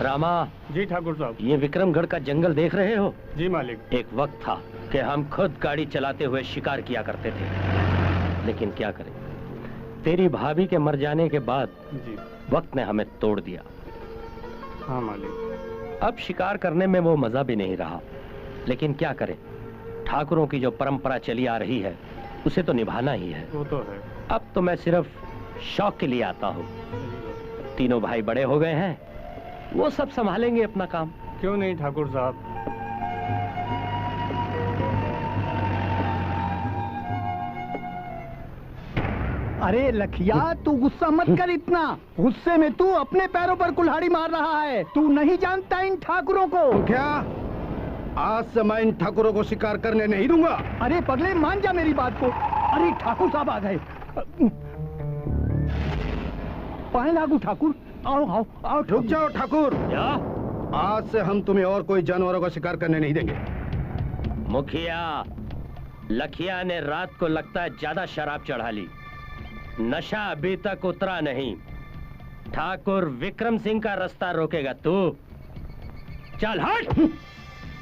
रामा। जी ठाकुर साहब। ये विक्रमगढ़ का जंगल देख रहे हो? जी मालिक। एक वक्त था कि हम खुद गाड़ी चलाते हुए शिकार किया करते थे, लेकिन क्या करें, तेरी भाभी के मर जाने के बाद जी वक्त ने हमें तोड़ दिया। हाँ मालिक। अब शिकार करने में वो मजा भी नहीं रहा, लेकिन क्या करें, ठाकुरों की जो परंपरा चली आ रही है उसे तो निभाना ही है। वो तो है। अब तो मैं सिर्फ शौक के लिए आता हूँ। तीनों भाई बड़े हो गए हैं, वो सब संभालेंगे अपना काम। क्यों नहीं ठाकुर साहब। अरे लखिया, तू गुस्सा मत कर इतना। गुस्से में तू अपने पैरों पर कुल्हाड़ी मार रहा है। तू नहीं जानता इन ठाकुरों को। तो क्या आज से मैं इन ठाकुरों को शिकार करने नहीं दूंगा? अरे पगले, मान जा मेरी बात को। अरे ठाकुर साहब आ गए। पाए लागू ठाकुर। आओ आओ आओ। रुक जाओ ठाकुर। आज से हम तुम्हें और कोई जानवरों का शिकार करने नहीं देंगे। मुखिया, लखिया ने रात को लगता है ज्यादा शराब चढ़ा ली। नशा अभी तक उतरा नहीं। ठाकुर विक्रम सिंह का रास्ता रोकेगा तू? चल हट।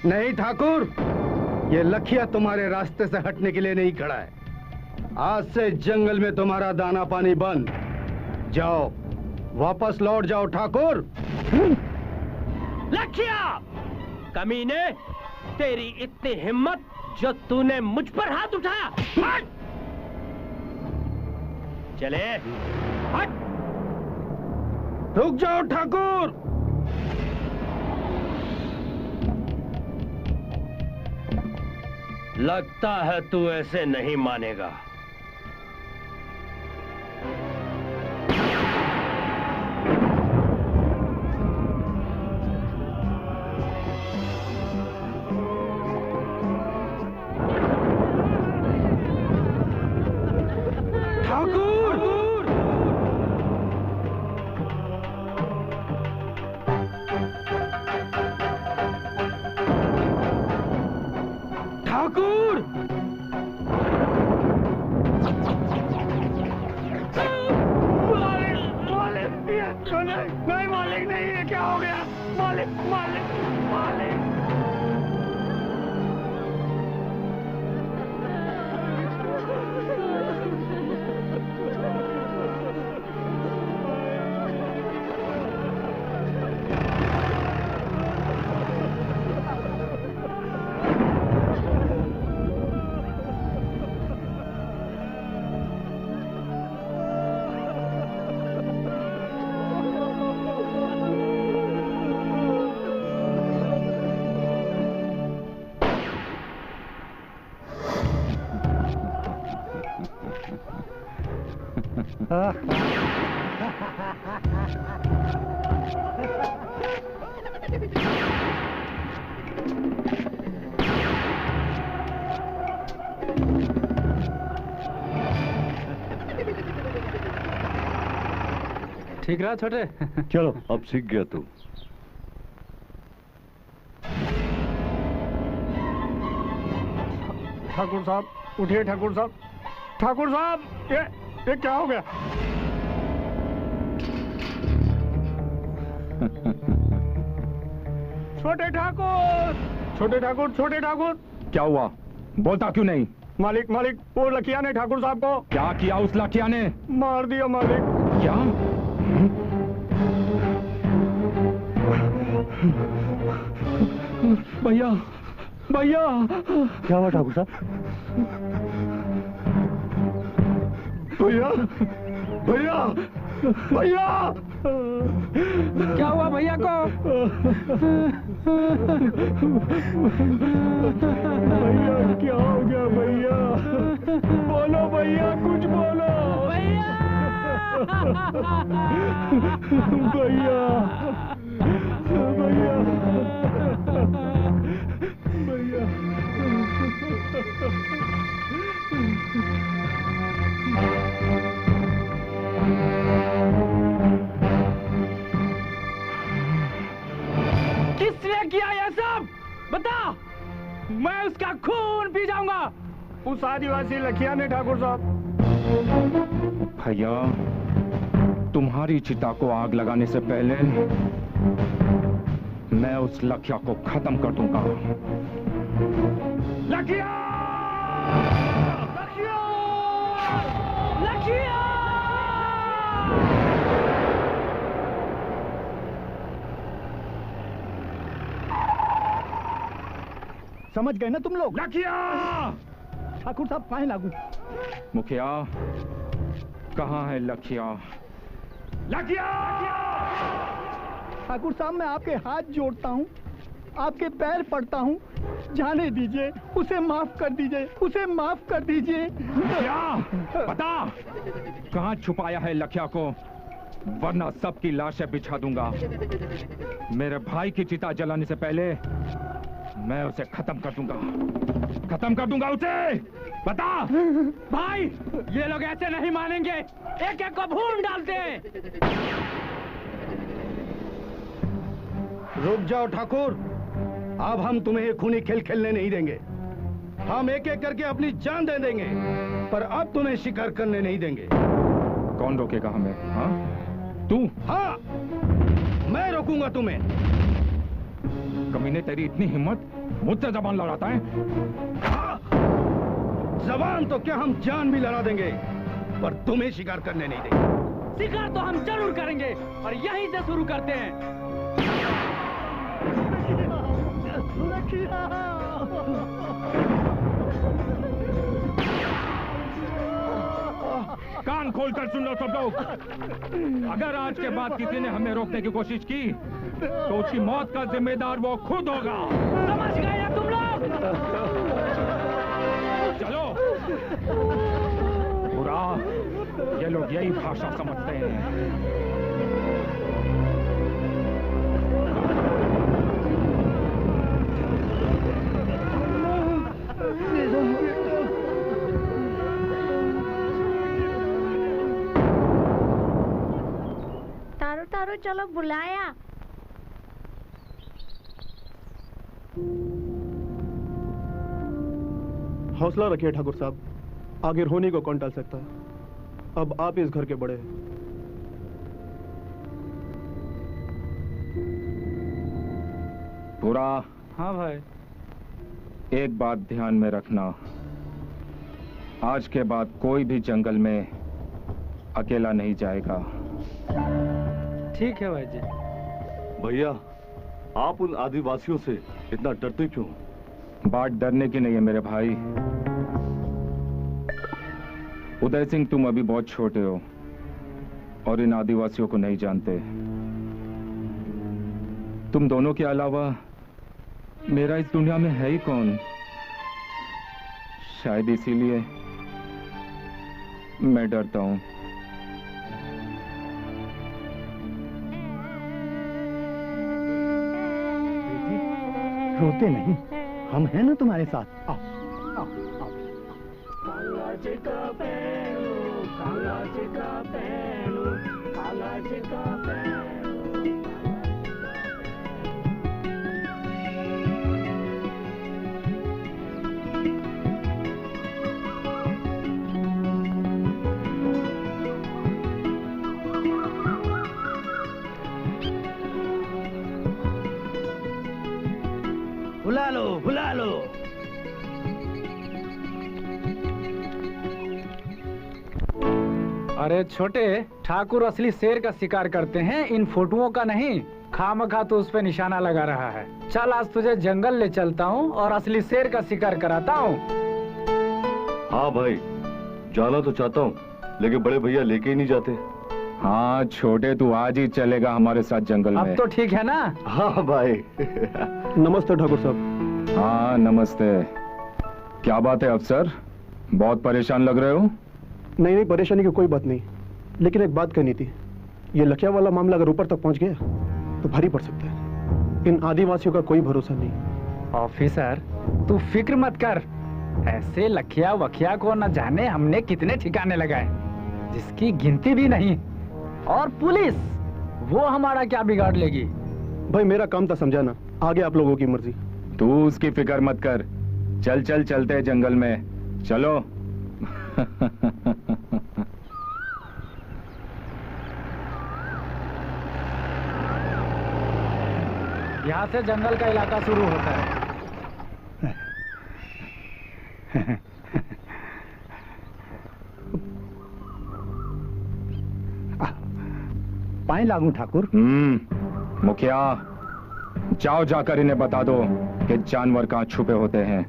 नहीं ठाकुर, ये लखिया तुम्हारे रास्ते से हटने के लिए नहीं खड़ा है। आज से जंगल में तुम्हारा दाना पानी बंद। जाओ, वापस लौट जाओ ठाकुर। लखिया, कमीने, तेरी इतनी हिम्मत जो तूने मुझ पर हाथ उठाया। हट। चले हट। रुक जाओ ठाकुर। लगता है तू ऐसे नहीं मानेगा। नहीं मालिक, नहीं, ये क्या हो गया? मालिक मालिक मालिक। ठीक रहा छोटे? चलो, अब सीख गया तू। ठाकुर साहब उठिए। ठाकुर साहब, ठाकुर साहब, ये क्या हो गया? छोटे ठाकुर, छोटे ठाकुर, छोटे ठाकुर। क्या हुआ? बोलता क्यों नहीं? मालिक मालिक, वो लखिया ने ठाकुर साहब को। क्या किया उस लखिया ने? मार दिया मालिक। क्या? भैया भैया। क्या हुआ ठाकुर साहब? भैया भैया भैया। क्या हुआ भैया को? भैया क्या हो गया भैया? बोलो भैया, कुछ बोलो भैया। भैया भैया भैया। किसने किया ये सब? बता, मैं उसका खून पी जाऊंगा। उस आदिवासी लखिया ने ठाकुर साहब। भैया, तुम्हारी चिता को आग लगाने से पहले मैं उस लखिया को खत्म कर दूंगा। लखिया! लखिया! लखिया! समझ गए ना तुम लोग? लखिया! ठाकुर साहब कहाँ लागू? मुखिया, कहाँ है लखिया? लखिया! ठाकुर साहब मैं आपके हाथ जोड़ता हूँ, आपके पैर पड़ता हूँ, जाने दीजिए, उसे माफ कर दीजिए, उसे माफ कर दीजिए। क्या बता, कहाँ छुपाया है लखिया को, वरना सबकी लाशें बिछा दूंगा। मेरे भाई की चिता जलाने से पहले मैं उसे खत्म कर दूंगा उसे। बता भाई, ये लोग ऐसे नहीं मानेंगे, एक एक को भून डालते हैं। रुक जाओ ठाकुर, अब हम तुम्हें ये खूनी खेल खेलने नहीं देंगे। हम एक एक करके अपनी जान दे देंगे, पर अब तुम्हें शिकार करने नहीं देंगे। कौन रोकेगा हमें? हाँ, तू? हाँ, मैं रोकूंगा तुम्हें। कमीने, तेरी इतनी हिम्मत, मुझसे जबान लड़ाता है? हाँ, जबान तो क्या, हम जान भी लड़ा देंगे, पर तुम्हें शिकार करने नहीं देंगे। शिकार तो हम जरूर करेंगे, और यहीं से शुरू करते हैं। कान खोलकर सुन लो सब लोग। अगर आज के बाद किसी ने हमें रोकने की कोशिश की तो उसकी मौत का जिम्मेदार वो खुद होगा। समझ गए ना तुम लोग? चलो। बुरा, ये लोग यही भाषा समझते हैं। तारो तारो चलो बुलाया। हौसला रखिए ठाकुर साहब, आगे होनी को कौन टाल सकता है। अब आप इस घर के बड़े हैं। पूरा। हाँ भाई। एक बात ध्यान में रखना, आज के बाद कोई भी जंगल में अकेला नहीं जाएगा। ठीक है भाई जी। भैया, आप उन आदिवासियों से इतना डरते क्यों? बात डरने की नहीं है मेरे भाई। उदय सिंह, तुम अभी बहुत छोटे हो और इन आदिवासियों को नहीं जानते। तुम दोनों के अलावा मेरा इस दुनिया में है ही कौन? शायद इसीलिए मैं डरता हूं। रोते नहीं, हम हैं ना तुम्हारे साथ। आओ आओ आओ। बुला लो, बुला लो। अरे छोटे, ठाकुर असली शेर का शिकार करते हैं, इन फोटोओं का नहीं। खामखा तो उस पे निशाना लगा रहा है। चल आज तुझे जंगल ले चलता हूँ और असली शेर का शिकार कराता हूँ। हाँ भाई, जाना तो चाहता हूँ, लेकिन बड़े भैया लेके ही नहीं जाते। हाँ छोटे, तू आज ही चलेगा हमारे साथ जंगल में। अब तो ठीक है ना? हाँ भाई। नमस्ते ठाकुर साहब। हाँ नमस्ते। क्या बात है अफसर, बहुत परेशान लग रहे हो? नहीं नहीं, परेशानी की कोई बात नहीं, लेकिन एक बात कहनी थी। ये लखिया वाला मामला अगर ऊपर तक पहुंच गया तो भारी पड़ सकता है। इन आदिवासियों का कोई भरोसा नहीं। ऑफिसर, तू फिक्र मत कर। ऐसे लखिया वखिया को न जाने हमने कितने ठिकाने लगाए, जिसकी गिनती भी नहीं। और पुलिस, वो हमारा क्या बिगाड़ लेगी? भाई मेरा काम था समझाना, आगे आप लोगों की मर्जी। तू उसकी फिक्र मत कर। चल चल चलते हैं जंगल में, चलो। यहाँ से जंगल का इलाका शुरू होता है। पाए लागू ठाकुर। मुखिया, जाओ जाकर इन्हें बता दो कि जानवर कहाँ छुपे होते हैं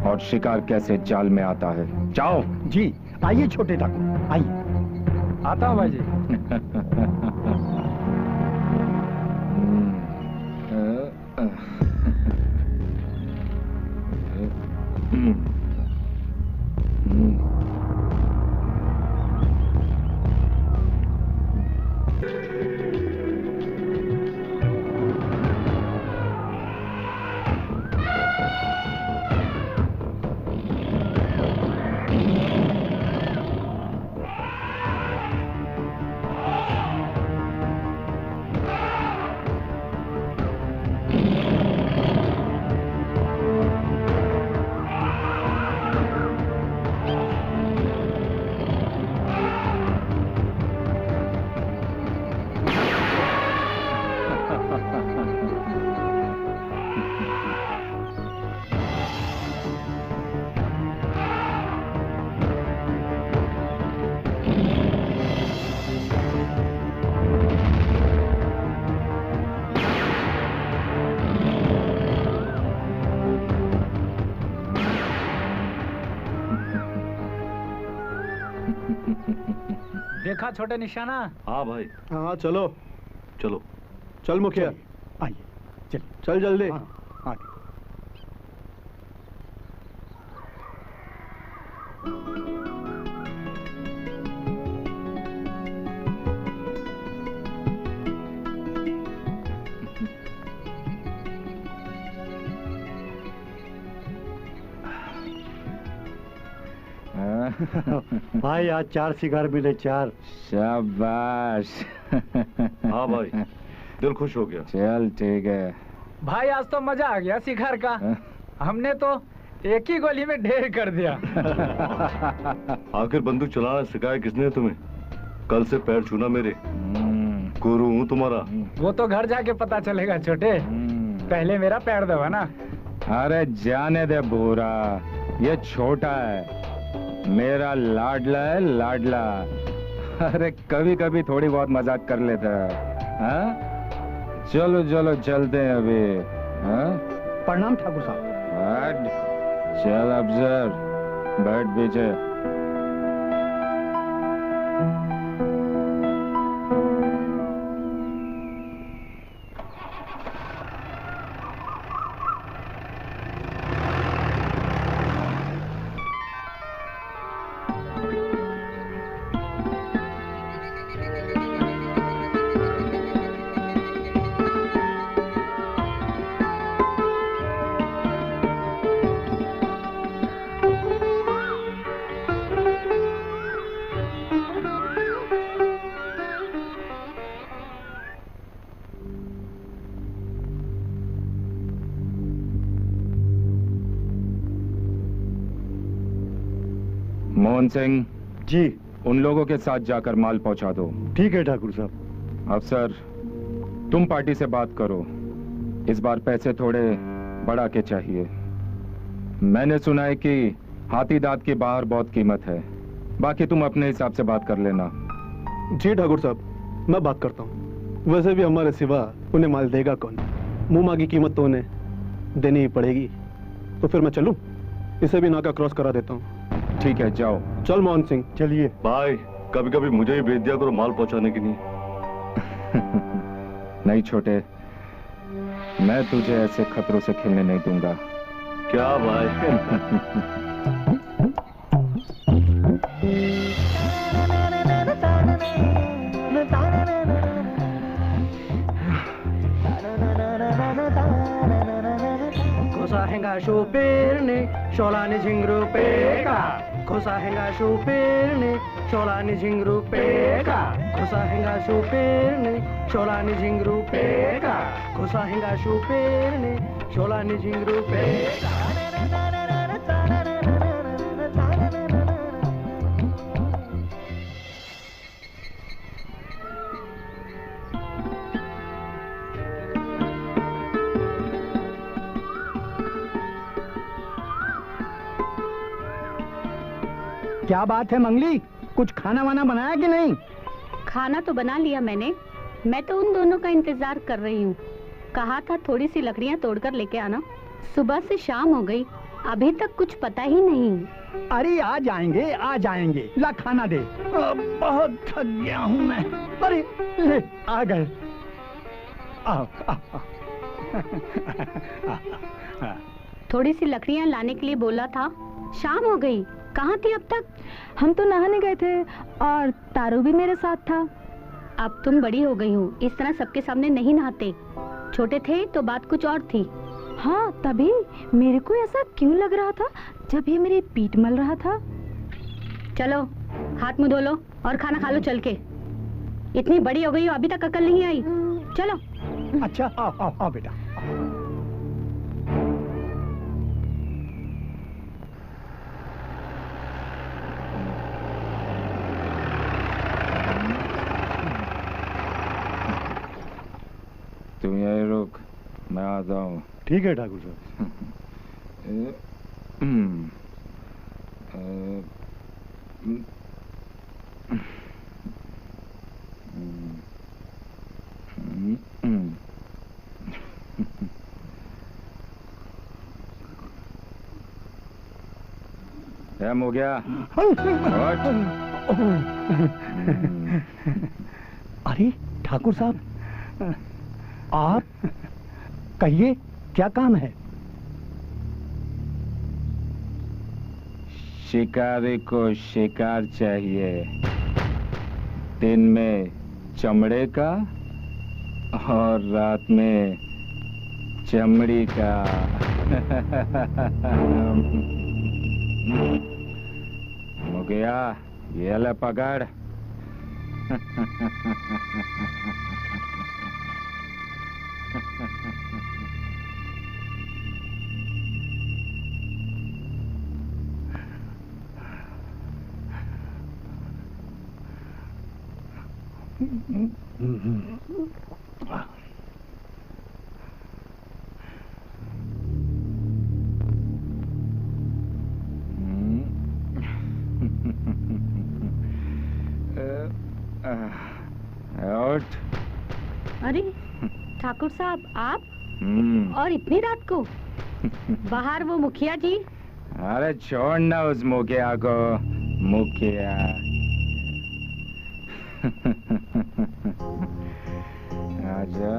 और शिकार कैसे जाल में आता है। जाओ। जी आइए छोटे ठाकुर, आइए। आता हूँ भाई। देखा छोटे निशाना? हाँ भाई। हाँ चलो चलो चल मुखिया, आइए चल। चल जल्दी। हाँ। भाई आज 4 सिगार मिले, 4। शाबाश। हाँ भाई, दिल खुश हो गया। चल ठीक है भाई, आज तो मजा आ गया शिकार का। हमने तो एक ही गोली में ढेर कर दिया। आखिर बंदूक चलाना सिखाया किसने तुम्हें? कल से पैर छूना मेरे, गुरु हूँ तुम्हारा। वो तो घर जाके पता चलेगा छोटे, पहले मेरा पैर दबाना। अरे जाने दे बूरा, ये छोटा है, मेरा लाडला है, लाडला। अरे कभी कभी थोड़ी बहुत मजाक कर लेता है। हाँ? चलो चलो चलते हैं अभी। हाँ? प्रणाम ठाकुर साहब। चल अफसर, बैठ पीछे। मोहन सिंह जी। उन लोगों के साथ जाकर माल पहुंचा दो। ठीक है ठाकुर साहब। अफसर, तुम पार्टी से बात करो, इस बार पैसे थोड़े बढ़ा के चाहिए। मैंने सुना है कि हाथी दांत की बाहर बहुत कीमत है, बाकी तुम अपने हिसाब से बात कर लेना। जी ठाकुर साहब, मैं बात करता हूँ। वैसे भी हमारे सिवा उन्हें माल देगा कौन? मुंह मांगी कीमत तो उन्हें देनी ही पड़ेगी। तो फिर मैं चलूं? इसे भी नाका क्रॉस करा देता हूँ। ठीक है, जाओ। चल मोहन सिंह। चलिए भाई, कभी कभी मुझे ही भेज दिया करो माल पहुंचाने के लिए। नहीं छोटे, मैं तुझे ऐसे खतरों से खेलने नहीं दूंगा। क्या भाई? Henga shupirni sholani jingru peka khosa henga shupirni sholani jingru peka khosa henga shupirni sholani jingru peka khosa henga shupirni sholani jingru peka क्या बात है मंगली, कुछ खाना वाना बनाया कि नहीं? खाना तो बना लिया मैंने। मैं तो उन दोनों का इंतजार कर रही हूँ। कहा था थोड़ी सी लकड़ियाँ तोड़कर लेके आना। सुबह से शाम हो गई, अभी तक कुछ पता ही नहीं। अरे आ जाएंगे। ला खाना दे। बहुत थक गया हूँ मैं। अरे ले आ गए। आओ। थोड़ी सी लकड़ियाँ लाने के लिए बोला था, शाम हो गई, कहाँ थी अब तक? हम तो नहाने गए थे और तारू भी मेरे साथ था। अब तुम बड़ी हो गई हो, इस तरह सबके सामने नहीं नहाते। छोटे थे तो बात कुछ और थी। हाँ, तभी मेरे को ऐसा क्यों लग रहा था जब ये मेरी पीठ मल रहा था। चलो हाथ मुंह धो लो और खाना खा लो चल के। इतनी बड़ी हो गई हो, अभी तक अकल नहीं आई। चलो। अच्छा आओ बेटा। तुम यही रुक, मैं आता हूँ। ठीक है ठाकुर साहब। टाइम हो गया। अरे ठाकुर साहब, आप कहिए क्या काम है? शिकारी को शिकार चाहिए, दिन में चमड़े का और रात में चमड़ी का। मुखिया, ये ले पकड़। अरे ठाकुर साहब, आप? और इतनी रात को? बाहर वो मुखिया जी। अरे छोड़ना उस मुखिया को। मुखिया आजा।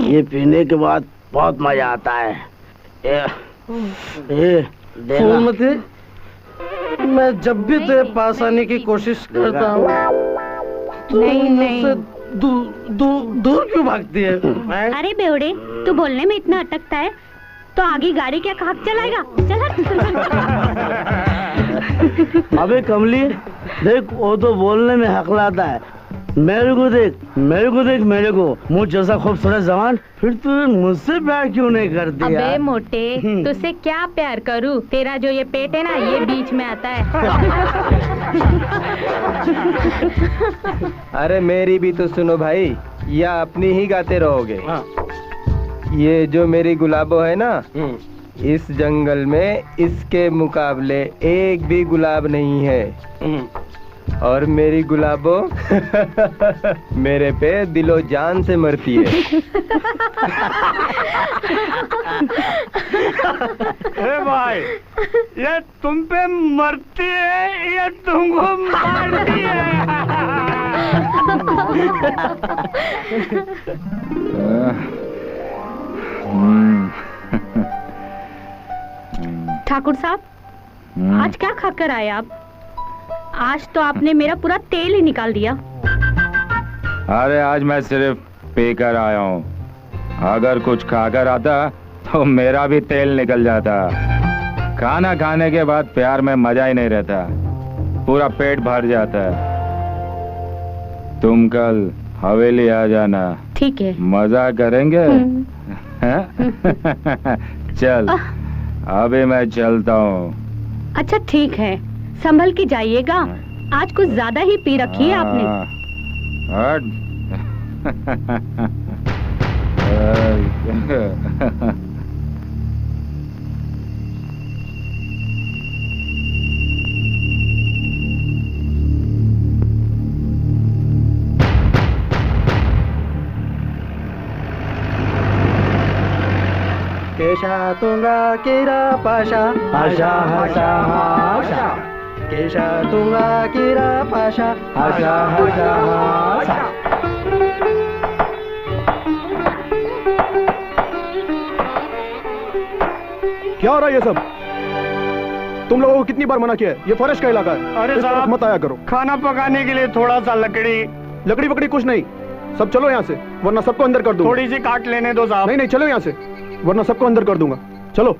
ये पीने के बाद बहुत मजा आता है। फूलमती, मैं जब भी तेरे पास आने की कोशिश करता हूँ तो मुझसे दूर क्यों भागती है? अरे बेवड़े, तू बोलने में इतना अटकता है तो आगे गाड़ी क्या कहाँ चलाएगा? चल। अबे कमली, देख वो तो बोलने में हकलाता है, मेरे को देख, मेरे को मुझ जैसा खूबसूरत जवान, फिर तूने मुझसे प्यार क्यों नहीं करती? अबे मोटे, तुझसे क्या प्यार करूं? तेरा जो ये पेट है ना, ये बीच में आता है। अरे मेरी भी तो सुनो भाई, या अपनी ही गाते रहोगे? ये जो मेरी गुलाबो है ना, इस जंगल में इसके मुकाबले एक भी गुलाब नहीं है। और मेरी गुलाबो मेरे पे दिलो जान से मरती है। ए भाई, ये तुम पे मरती है या तुमको मारती है? ठाकुर साहब, आज क्या खाकर आए आप? आज तो आपने मेरा पूरा तेल ही निकाल दिया। अरे आज मैं सिर्फ पीकर आया हूँ। अगर कुछ खाकर आता तो मेरा भी तेल निकल जाता। खाना खाने के बाद प्यार में मजा ही नहीं रहता, पूरा पेट भर जाता है। तुम कल हवेली आ जाना। ठीक है। मजा करेंगे। चल अभी मैं चलता हूँ। अच्छा ठीक है, संभल के जाइएगा। आज कुछ ज्यादा ही पी रखी है आपने। केशा तुंगा कीरा पाशा आशा आशा आशा केशा तुंगा कीरा पाशा आशा आशा आशा। क्या हो रहा है ये सब? तुम लोगों को कितनी बार मना किया है? ये फॉरेस्ट का इलाका है। अरे साहब मत आया करो। खाना पकाने के लिए थोड़ा सा लकड़ी वकड़ी कुछ नहीं, सब चलो यहाँ से, वरना सबको अंदर कर दूंगा। थोड़ी सी काट लेने दो साहब। नहीं चलो यहाँ से, वरना सबको अंदर कर दूंगा। चलो।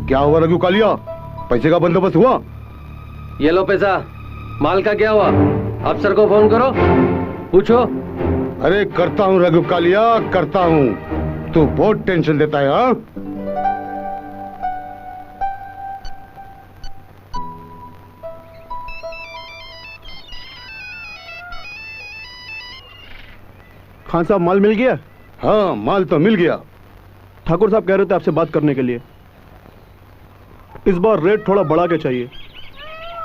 क्या हुआ रघु कालिया, पैसे का बंदोबस्त हुआ? ये लो पैसा। माल का क्या हुआ? अफसर को फोन करो, पूछो। अरे करता हूँ रघु कालिया, करता हूँ। तू बहुत टेंशन देता है। हाँ, खान साहब माल मिल गया? हाँ माल तो मिल गया। ठाकुर साहब कह रहे थे आपसे बात करने के लिए। इस बार रेट थोड़ा बढ़ा के चाहिए,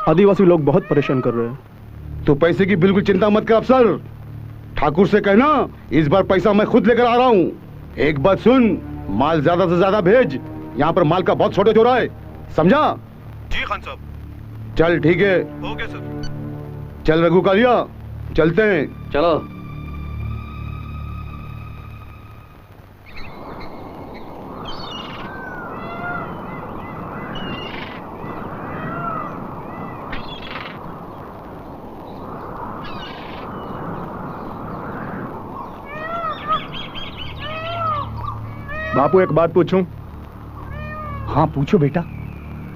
आदिवासी लोग बहुत परेशान कर रहे हैं। तो पैसे की बिल्कुल चिंता मत कर अफसर, ठाकुर से कहना इस बार पैसा मैं खुद लेकर आ रहा हूँ। एक बात सुन, माल ज्यादा से ज्यादा भेज, यहाँ पर माल का बहुत छोटे छोरा है, समझा? जी खान साहब। चल ठीक है। Okay sir. चल रघु कालिया, चलते हैं। चलो। बापू एक बात पूछूं? हाँ पूछो बेटा।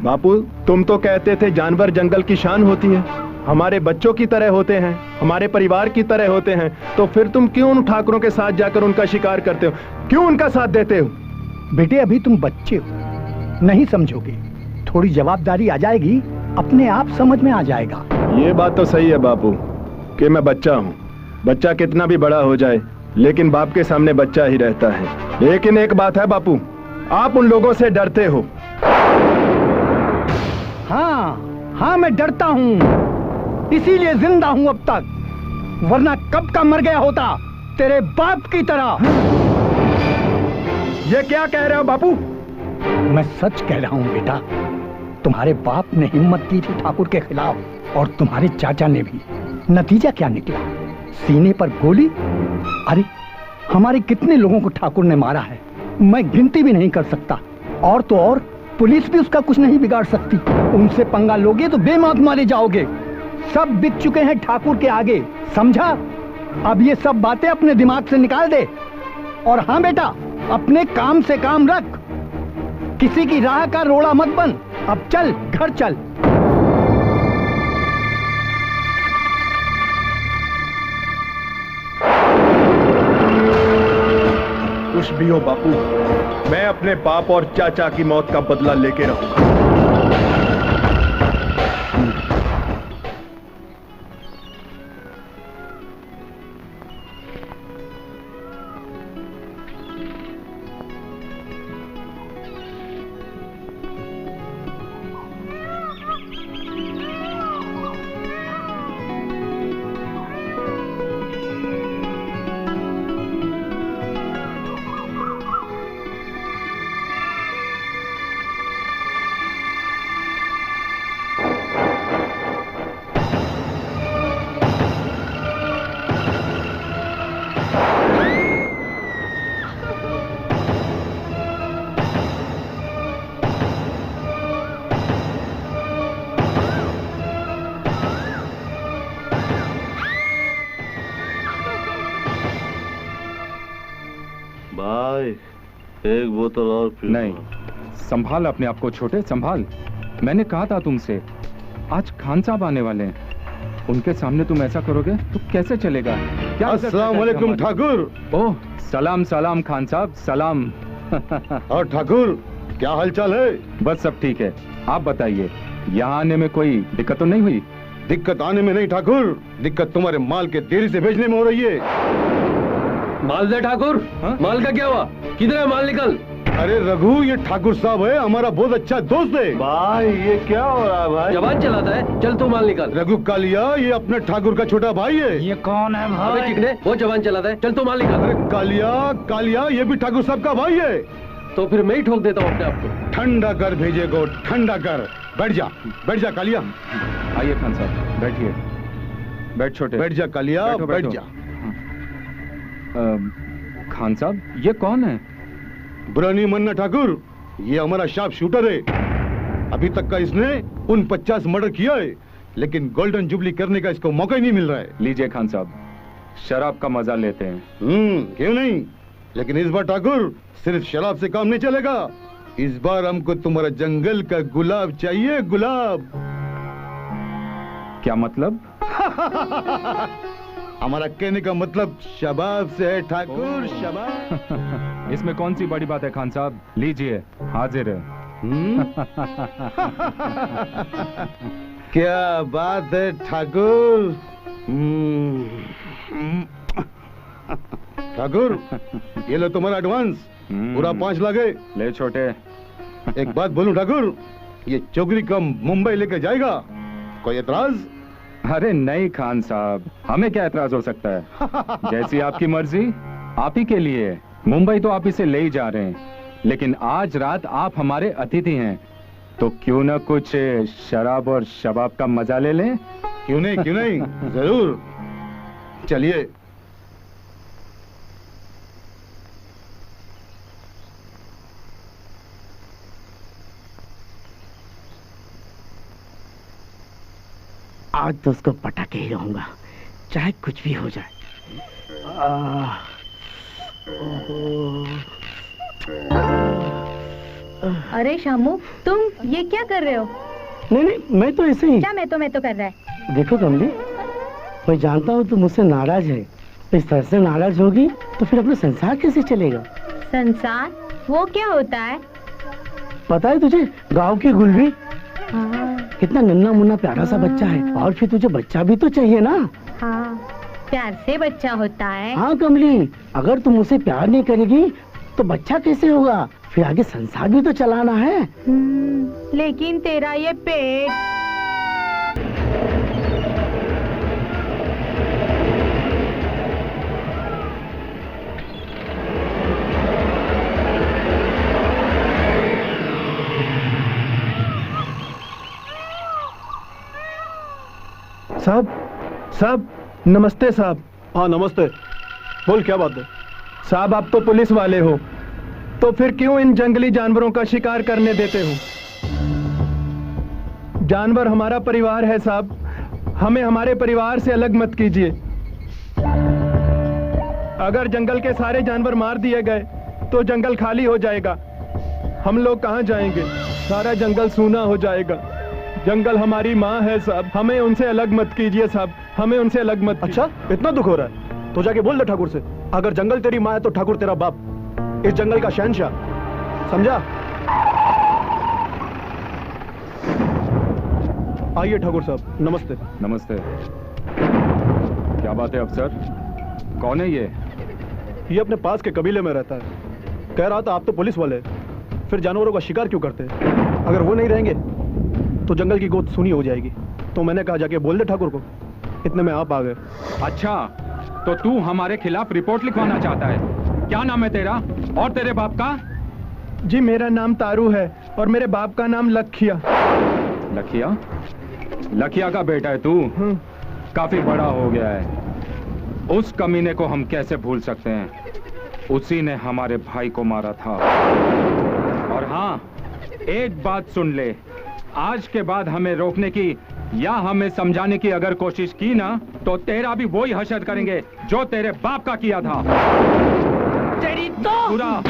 बापू तुम तो कहते थे जानवर जंगल की शान होती है, हमारे बच्चों की तरह होते हैं, हमारे परिवार की तरह होते हैं, तो फिर तुम क्यों उन ठाकुरों के साथ जाकर उनका शिकार करते हो, क्यों उनका साथ देते हो? बेटे अभी तुम बच्चे हो, नहीं समझोगे, थोड़ी जवाबदारी आ जाएगी, अपने आप समझ में आ जाएगा। ये बात तो सही है बापू कि मैं बच्चा हूँ, बच्चा कितना भी बड़ा हो जाए लेकिन बाप के सामने बच्चा ही रहता है। लेकिन एक बात है बापू, आप उन लोगों से डरते हो। हाँ मैं डरता हूँ, इसीलिए जिंदा हूँ अब तक, वरना कब का मर गया होता तेरे बाप की तरह। ये क्या कह रहे हो बापू? मैं सच कह रहा हूँ बेटा, तुम्हारे बाप ने हिम्मत की थी ठाकुर के खिलाफ और तुम्हारे चाचा ने भी। नतीजा क्या निकला? सीने पर गोली। अरे हमारे कितने लोगों को ठाकुर ने मारा है, मैं गिनती भी नहीं कर सकता। और तो और पुलिस भी उसका कुछ नहीं बिगाड़ सकती। उनसे पंगा लोगे तो बेमौत मारे जाओगे। सब बिक चुके हैं ठाकुर के आगे, समझा? अब ये सब बातें अपने दिमाग से निकाल दे। और हाँ बेटा, अपने काम से काम रख, किसी की राह का रोड़ा मत बन। अब चल घर चल। कुछ भी हो बापू, मैं अपने बाप और चाचा की मौत का बदला लेके रहूंगा। भाई एक बोतल और पी। नहीं, संभाल अपने आप को छोटे, संभाल। मैंने कहा था तुमसे, आज खान साहब आने वाले हैं, उनके सामने तुम ऐसा करोगे तो कैसे चलेगा? क्या अस्सलाम वालेकुम ठाकुर। ओह सलाम सलाम खान साहब, सलाम। और ठाकुर क्या हालचाल है? बस सब ठीक है, आप बताइए, यहाँ आने में कोई दिक्कत तो नहीं हुई? दिक्कत आने में नहीं ठाकुर, दिक्कत तुम्हारे माल के देरी से भेजने में हो रही है। माल दे ठाकुर। माल का क्या हुआ? किधर है माल? निकल। अरे रघु, ये ठाकुर साहब है, हमारा बहुत अच्छा दोस्त है। भाई ये क्या हो रहा है भाई? जबान चलाता है, चल तू माल निकल। रघु कालिया, ये अपने ठाकुर का छोटा भाई है। ये कौन है भाई? अबे चिकने, वो जबान चलाता है, चल तू माल निकल। अरे कालिया कालिया, ये भी ठाकुर साहब का भाई है। तो फिर मैं ही ठोक देता हूँ अपने आप को। ठंडा कर भेजे को, ठंडा कर। बैठ जा कालिया। आइए खान साहब, बैठिए। बैठ छोटे। बैठ जा कालिया, बैठ जा। खान साहब, ये कौन है? बुरा नहीं मानना ठाकुर, ये हमारा शार्प शूटर है। अभी तक का इसने 49 मर्डर किया है, लेकिन गोल्डन जुबली करने का इसको मौका ही नहीं मिल रहा है। लीजिए खान साहब, शराब का मजा लेते हैं। क्यों नहीं, लेकिन इस बार ठाकुर सिर्फ शराब से काम नहीं चलेगा। इस बार हमको तुम्हारा जंगल का गुलाब चाहिए, गुलाब। क्या मतलब? हमारा कहने का मतलब शबाब से है ठाकुर, शबाब। इसमें कौन सी बड़ी बात है खान साहब, लीजिए, हाजिर है। क्या बात है ठाकुर। ठाकुर, ये लो तुम्हारा एडवांस, पूरा 5 लाख है। ले छोटे। एक बात बोलूं ठाकुर, ये चौकरी का मुंबई लेके जाएगा, कोई एतराज? अरे नहीं खान साहब, हमें क्या एतराज हो सकता है? जैसी आपकी मर्जी, आप ही के लिए। मुंबई तो आप इसे ले ही जा रहे हैं, लेकिन आज रात आप हमारे अतिथि हैं, तो क्यों ना कुछ शराब और शबाब का मजा ले लें? क्यों नहीं, जरूर। चलिए। आज तो उसको पटा के ही रहूंगा, चाहे कुछ भी हो जाए। अरे शामू, तुम ये क्या कर रहे हो? नहीं, मैं तो ऐसे ही। क्या मैं तो कर रहा है? देखो कमली, मैं जानता हूँ तुम मुझसे नाराज है, इस तरह से नाराज होगी तो फिर अपना संसार कैसे चलेगा? संसार? वो क्या होता है? पता है तुझे, गांव की गुलरी हाँ। कितना नन्ना मुन्ना प्यारा सा बच्चा है, और फिर तुझे बच्चा भी तो चाहिए ना। हाँ, प्यार से बच्चा होता है। हाँ कमली, अगर तुम उसे प्यार नहीं करेगी तो बच्चा कैसे होगा? फिर आगे संसार भी तो चलाना है। लेकिन तेरा ये पेट। साहब नमस्ते साहब। हाँ नमस्ते, बोल क्या बात है? साहब आप तो पुलिस वाले हो, तो फिर क्यों इन जंगली जानवरों का शिकार करने देते हो? जानवर हमारा परिवार है साहब, हमें हमारे परिवार से अलग मत कीजिए। अगर जंगल के सारे जानवर मार दिए गए तो जंगल खाली हो जाएगा, हम लोग कहाँ जाएंगे? सारा जंगल सूना हो जाएगा। जंगल हमारी माँ है साहब, हमें उनसे अलग मत कीजिए साहब, हमें उनसे अलग मत। अच्छा, इतना दुख हो रहा है तो जाके बोल दे ठाकुर से, अगर जंगल तेरी माँ है तो ठाकुर तेरा बाप। इस जंगल का शहंशाह, समझा? आइए ठाकुर साहब, नमस्ते। नमस्ते। क्या बात है अफसर, कौन है ये अपने पास के कबीले में रहता है। कह रहा था आप तो पुलिस वाले, फिर जानवरों का शिकार क्यों करते हैं? अगर वो नहीं रहेंगे तो जंगल की गोद सूनी हो जाएगी। तो मैंने कहा जाके बोल दे ठाकुर को। इतने में आप आ गए। अच्छा, तो तू हमारे खिलाफ रिपोर्ट लिखवाना चाहता है? क्या नाम है तेरा और तेरे बाप का? जी मेरा नाम तारू है और मेरे बाप का नाम लखिया। लखिया? लखिया का बेटा है तू? काफी बड़ा हो गया है। उस कमीने को हम कैसे भूल सकते हैं? उसी ने हमारे भाई को मारा था। और हाँ, एक बात सुन ले, आज के बाद हमें रोकने की या हमें समझाने की अगर कोशिश की ना, तो तेरा भी वही हशर करेंगे जो तेरे बाप का किया था। तेरी तो पूरा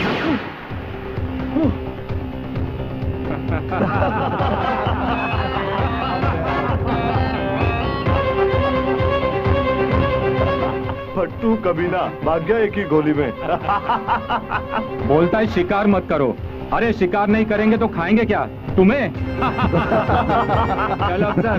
फट्टू कमीना भाग गया एक ही गोली में। बोलता है शिकार मत करो। अरे शिकार नहीं करेंगे तो खाएंगे क्या तुम्हें? चलो अफसर।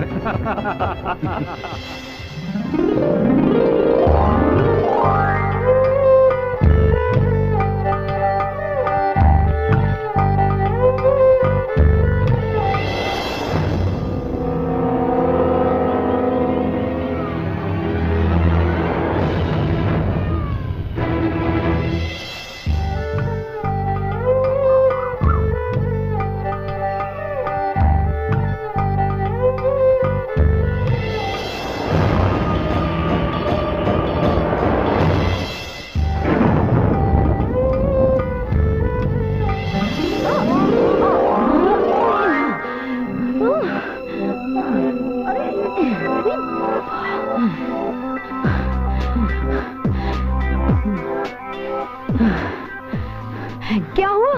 क्या हुआ?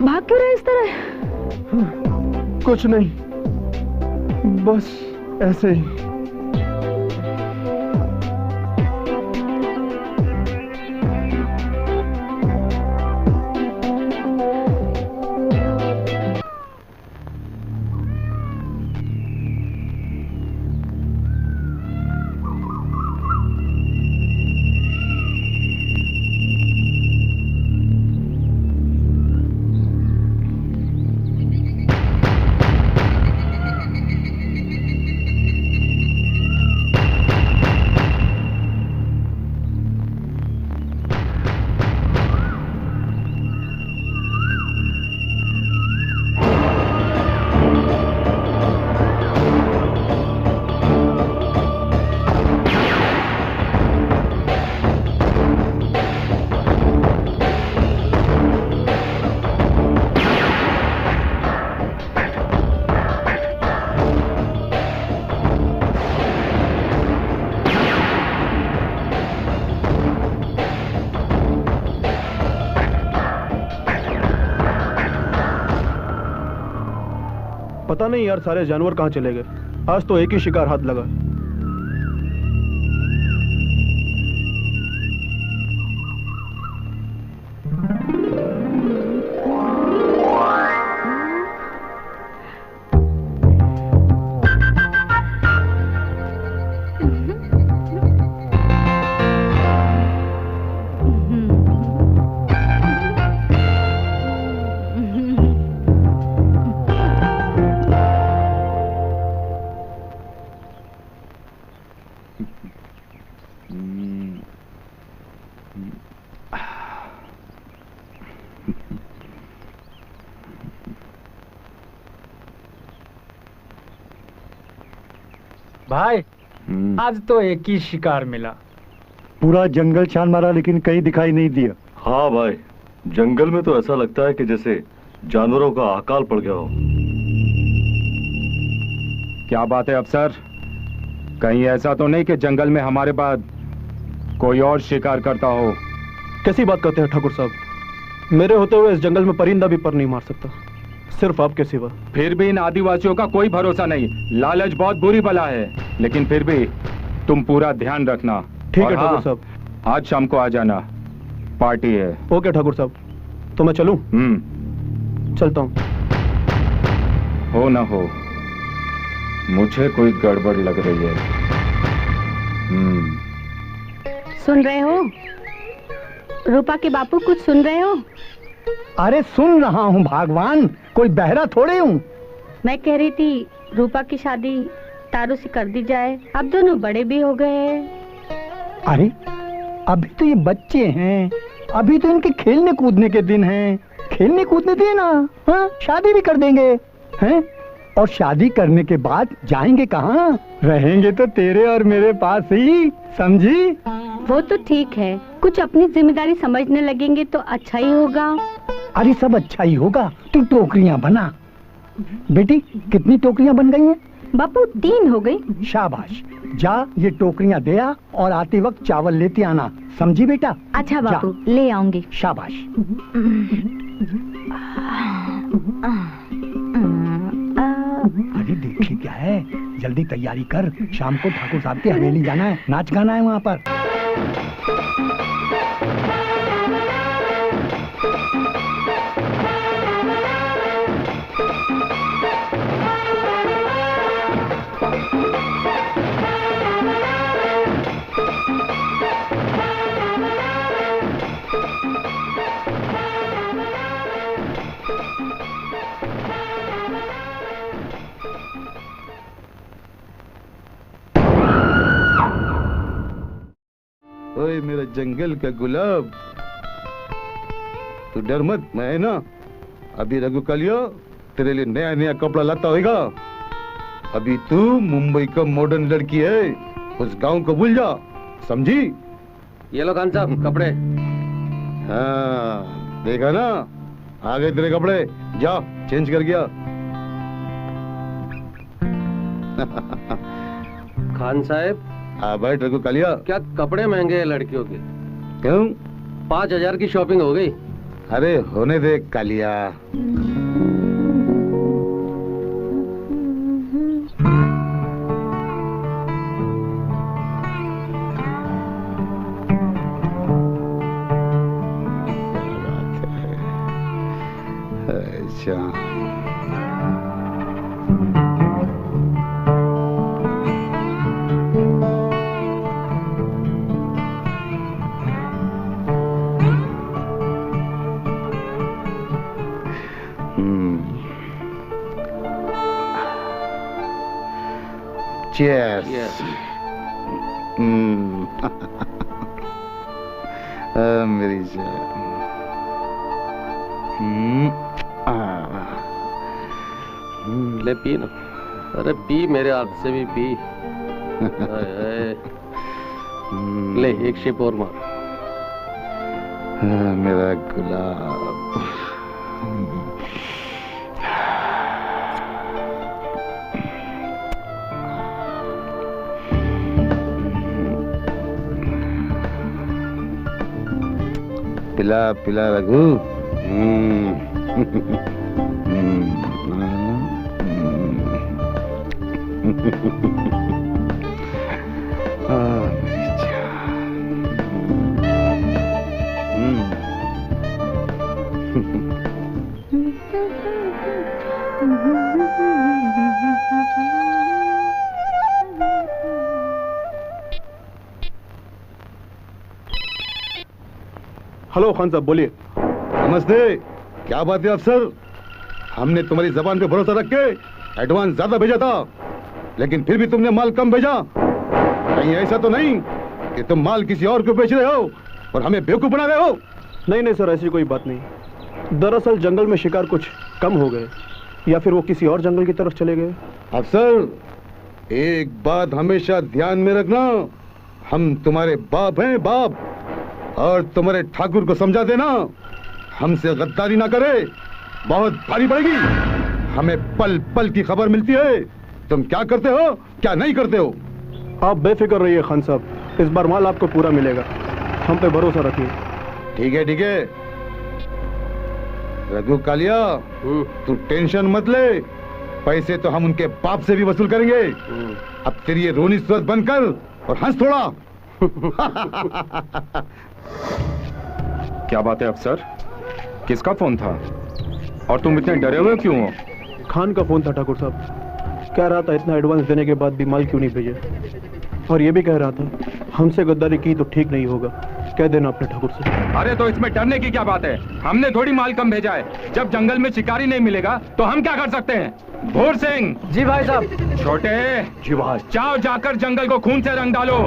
भाग क्यों रहे इस तरह? कुछ नहीं, बस ऐसे ही। पता नहीं यार, सारे जानवर कहाँ चले गए। आज तो एक ही शिकार हाथ लगा। भाई आज तो एक ही शिकार मिला। पूरा जंगल छान मारा लेकिन कहीं दिखाई नहीं दिया। हाँ भाई, जंगल में तो ऐसा लगता है कि जैसे जानवरों का अकाल पड़ गया हो। क्या बात है अफसर, कहीं ऐसा तो नहीं कि जंगल में हमारे बाद कोई और शिकार करता हो? कैसी बात करते हैं ठाकुर साहब? मेरे होते हुए इस जंगल में परिंदा भी पर नहीं मार सकता, सिर्फ आपके सिवा। फिर भी इन आदिवासियों का कोई भरोसा नहीं। लालच बहुत बुरी बला है, लेकिन फिर भी तुम पूरा ध्यान रखना। ठीक है ठाकुर साहब। आज शाम को आ जाना। पार्टी है। ओके ठाकुर साहब, तो मैं चलूं? चलता हूं। हो ना हो, मुझे कोई गड़बड़ लग रही है। सुन रहे हो रूपा के बापू, कुछ सुन रहे हो? अरे सुन रहा हूँ भगवान, कोई बहरा थोड़े हूँ। मैं कह रही थी रूपा की शादी तारू से कर दी जाए, अब दोनों बड़े भी हो गए हैं। अरे अभी तो ये बच्चे हैं, अभी तो इनके खेलने कूदने के दिन हैं। खेलने कूदने दिए ना, हाँ शादी भी कर देंगे हैं। और शादी करने के बाद जाएंगे कहाँ? रहेंगे तो तेरे और मेरे पास ही, समझी? वो तो ठीक है, कुछ अपनी जिम्मेदारी समझने लगेंगे तो अच्छा ही होगा। अरे सब अच्छा ही होगा, तू टोकरियां बना। बेटी कितनी टोकरियां बन गई हैं? बापू 3 हो गई। शाबाश, जा ये टोकरियां दे आ और आते वक्त चावल लेते आना, समझी बेटा? अच्छा बापू, ले आऊंगी। शाबाश। अरे देखी क्या है, जल्दी तैयारी कर, शाम को ठाकुर साहब की हवेली जाना है, नाच गाना है वहाँ पर। ओए मेरा जंगल का गुलाब, तू डर मत, मैं है ना। अभी रघु कालिया तेरे लिए नया नया कपड़ा लाता होगा। अभी तू मुंबई का मॉडर्न लड़की है, उस गांव को भूल जा, समझी? ये लो खान साहब कपड़े। हाँ देखा ना, आ गए तेरे कपड़े, जा चेंज कर गया। खान साहब। हाँ भाई रघु कालिया। क्या कपड़े महंगे हैं लड़कियों के? क्यों? 5000 की शॉपिंग हो गई। अरे होने दे कालिया। अच्छा Cheers. Yes. मेरी जान। ले पी ना। अरे पी, मेरे हाथ से भी पी। ले एक शिप और मार। मेरा गुलाब। पिला पिला रघु। हेलो खान साहब, बोलिए। नमस्ते, क्या बात है अफसर? हमने तुम्हारी जबान पे भरोसा रख के एडवांस ज्यादा भेजा था, लेकिन फिर भी तुमने माल कम भेजा। कहीं ऐसा तो नहीं कि तुम माल किसी और को बेच रहे हो और हमें बेवकूफ बना रहे हो? नहीं नहीं सर, ऐसी कोई बात नहीं। दरअसल जंगल में शिकार कुछ कम हो गए, या फिर वो किसी और जंगल की तरफ चले गए। अफसर, एक बात हमेशा ध्यान में रखना, हम तुम्हारे बाप हैं, बाप। और तुम्हारे ठाकुर को समझा देना, हमसे गद्दारी ना करे, बहुत भारी पड़ेगी। हमें पल पल की खबर मिलती है, तुम क्या करते हो क्या नहीं करते हो। आप बेफिक्र रहिए खान साहब, इस बार माल आपको पूरा मिलेगा, हम पे भरोसा रखिए। ठीक है ठीक है रघु कालिया, तू टेंशन मत ले, पैसे तो हम उनके बाप से भी वसूल करेंगे। अब तेरी ये रोनी सूरत बनकर और हंस थोड़ा। क्या बात है अफसर? किसका फोन था और तुम इतने डरे हुए क्यों हो? खान का फोन था ठाकुर साहब। कह रहा था इतना एडवांस देने के बाद भी माल क्यों नहीं भेजे, और ये भी कह रहा था हमसे गद्दारी की तो ठीक नहीं होगा, कह देना अपने ठाकुर से। अरे तो इसमें डरने की क्या बात है? हमने थोड़ी माल कम भेजा है। जब जंगल में शिकारी नहीं मिलेगा तो हम क्या कर सकते हैं? भोर सिंह। जी भाई साहब। छोटे। जी भाई। जाओ जाकर जंगल को खून से रंग डालो,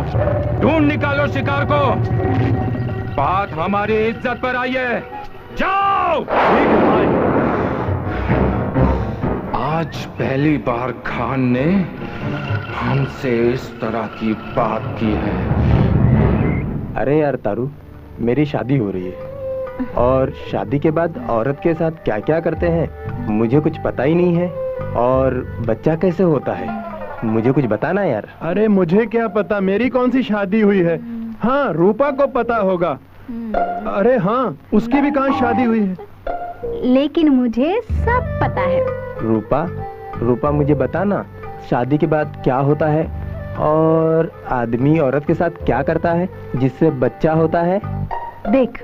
ढूंढ निकालो शिकार को। बात हमारी इज्जत पर आई है, जाओ। ठीक है भाई। आज पहली बार खान ने हमसे इस तरह की बात की है। अरे यार तारू, मेरी शादी हो रही है और शादी के बाद औरत के साथ क्या क्या करते हैं मुझे कुछ पता ही नहीं है, और बच्चा कैसे होता है मुझे कुछ बताना यार। अरे मुझे क्या पता, मेरी कौन सी शादी हुई है। हाँ, रूपा को पता होगा। अरे हाँ, उसकी भी कहाँ शादी हुई है। लेकिन मुझे सब पता है। रूपा मुझे बताना, शादी के बाद क्या होता है और आदमी औरत के साथ क्या करता है जिससे बच्चा होता है। देख,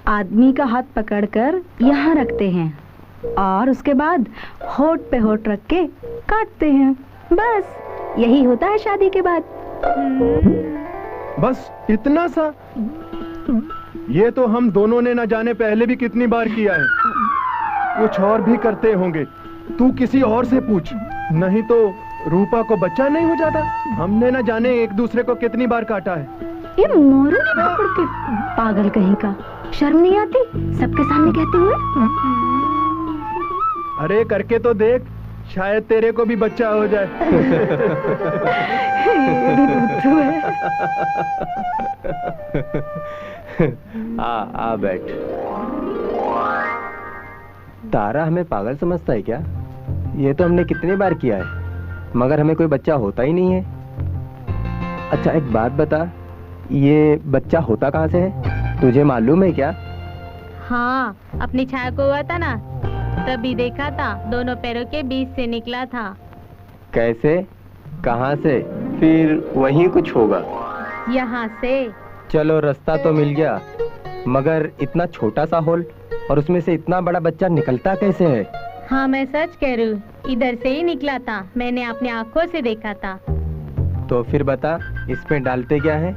आदमी का हाथ पकड़कर यहाँ रखते हैं और उसके बाद होठ पे होठ रख के काटते हैं, बस यही होता है शादी के बाद। बस इतना सा? ये तो हम दोनों ने न जाने पहले भी कितनी बार किया है। कुछ और भी करते होंगे, तू किसी और से पूछ। नहीं तो रूपा को बच्चा नहीं हो जाता। हमने न जाने एक दूसरे को कितनी बार काटा है। ये मोरू ने पकड़ के, पागल कहीं का, शर्म नहीं आती सबके सामने कहते हुए। अरे करके तो देख, शायद तेरे को भी बच्चा हो जाए। आ बैठ। तारा हमें पागल समझता है क्या? ये तो हमने कितनी बार किया है मगर हमें कोई बच्चा होता ही नहीं है। अच्छा एक बात बता, ये बच्चा होता कहाँ से है, तुझे मालूम है क्या? हाँ, अपनी छाया को हुआ था ना, तभी देखा था, दोनों पैरों के बीच से निकला था। कैसे, कहाँ से? फिर वहीं कुछ होगा। यहाँ से। चलो रास्ता तो मिल गया, मगर इतना छोटा सा होल और उसमें से इतना बड़ा बच्चा निकलता कैसे है? हाँ मैं सच कह रही हूँ, इधर से ही निकला था, मैंने अपनी आँखों से देखा था। तो फिर बता, इसमें डालते क्या है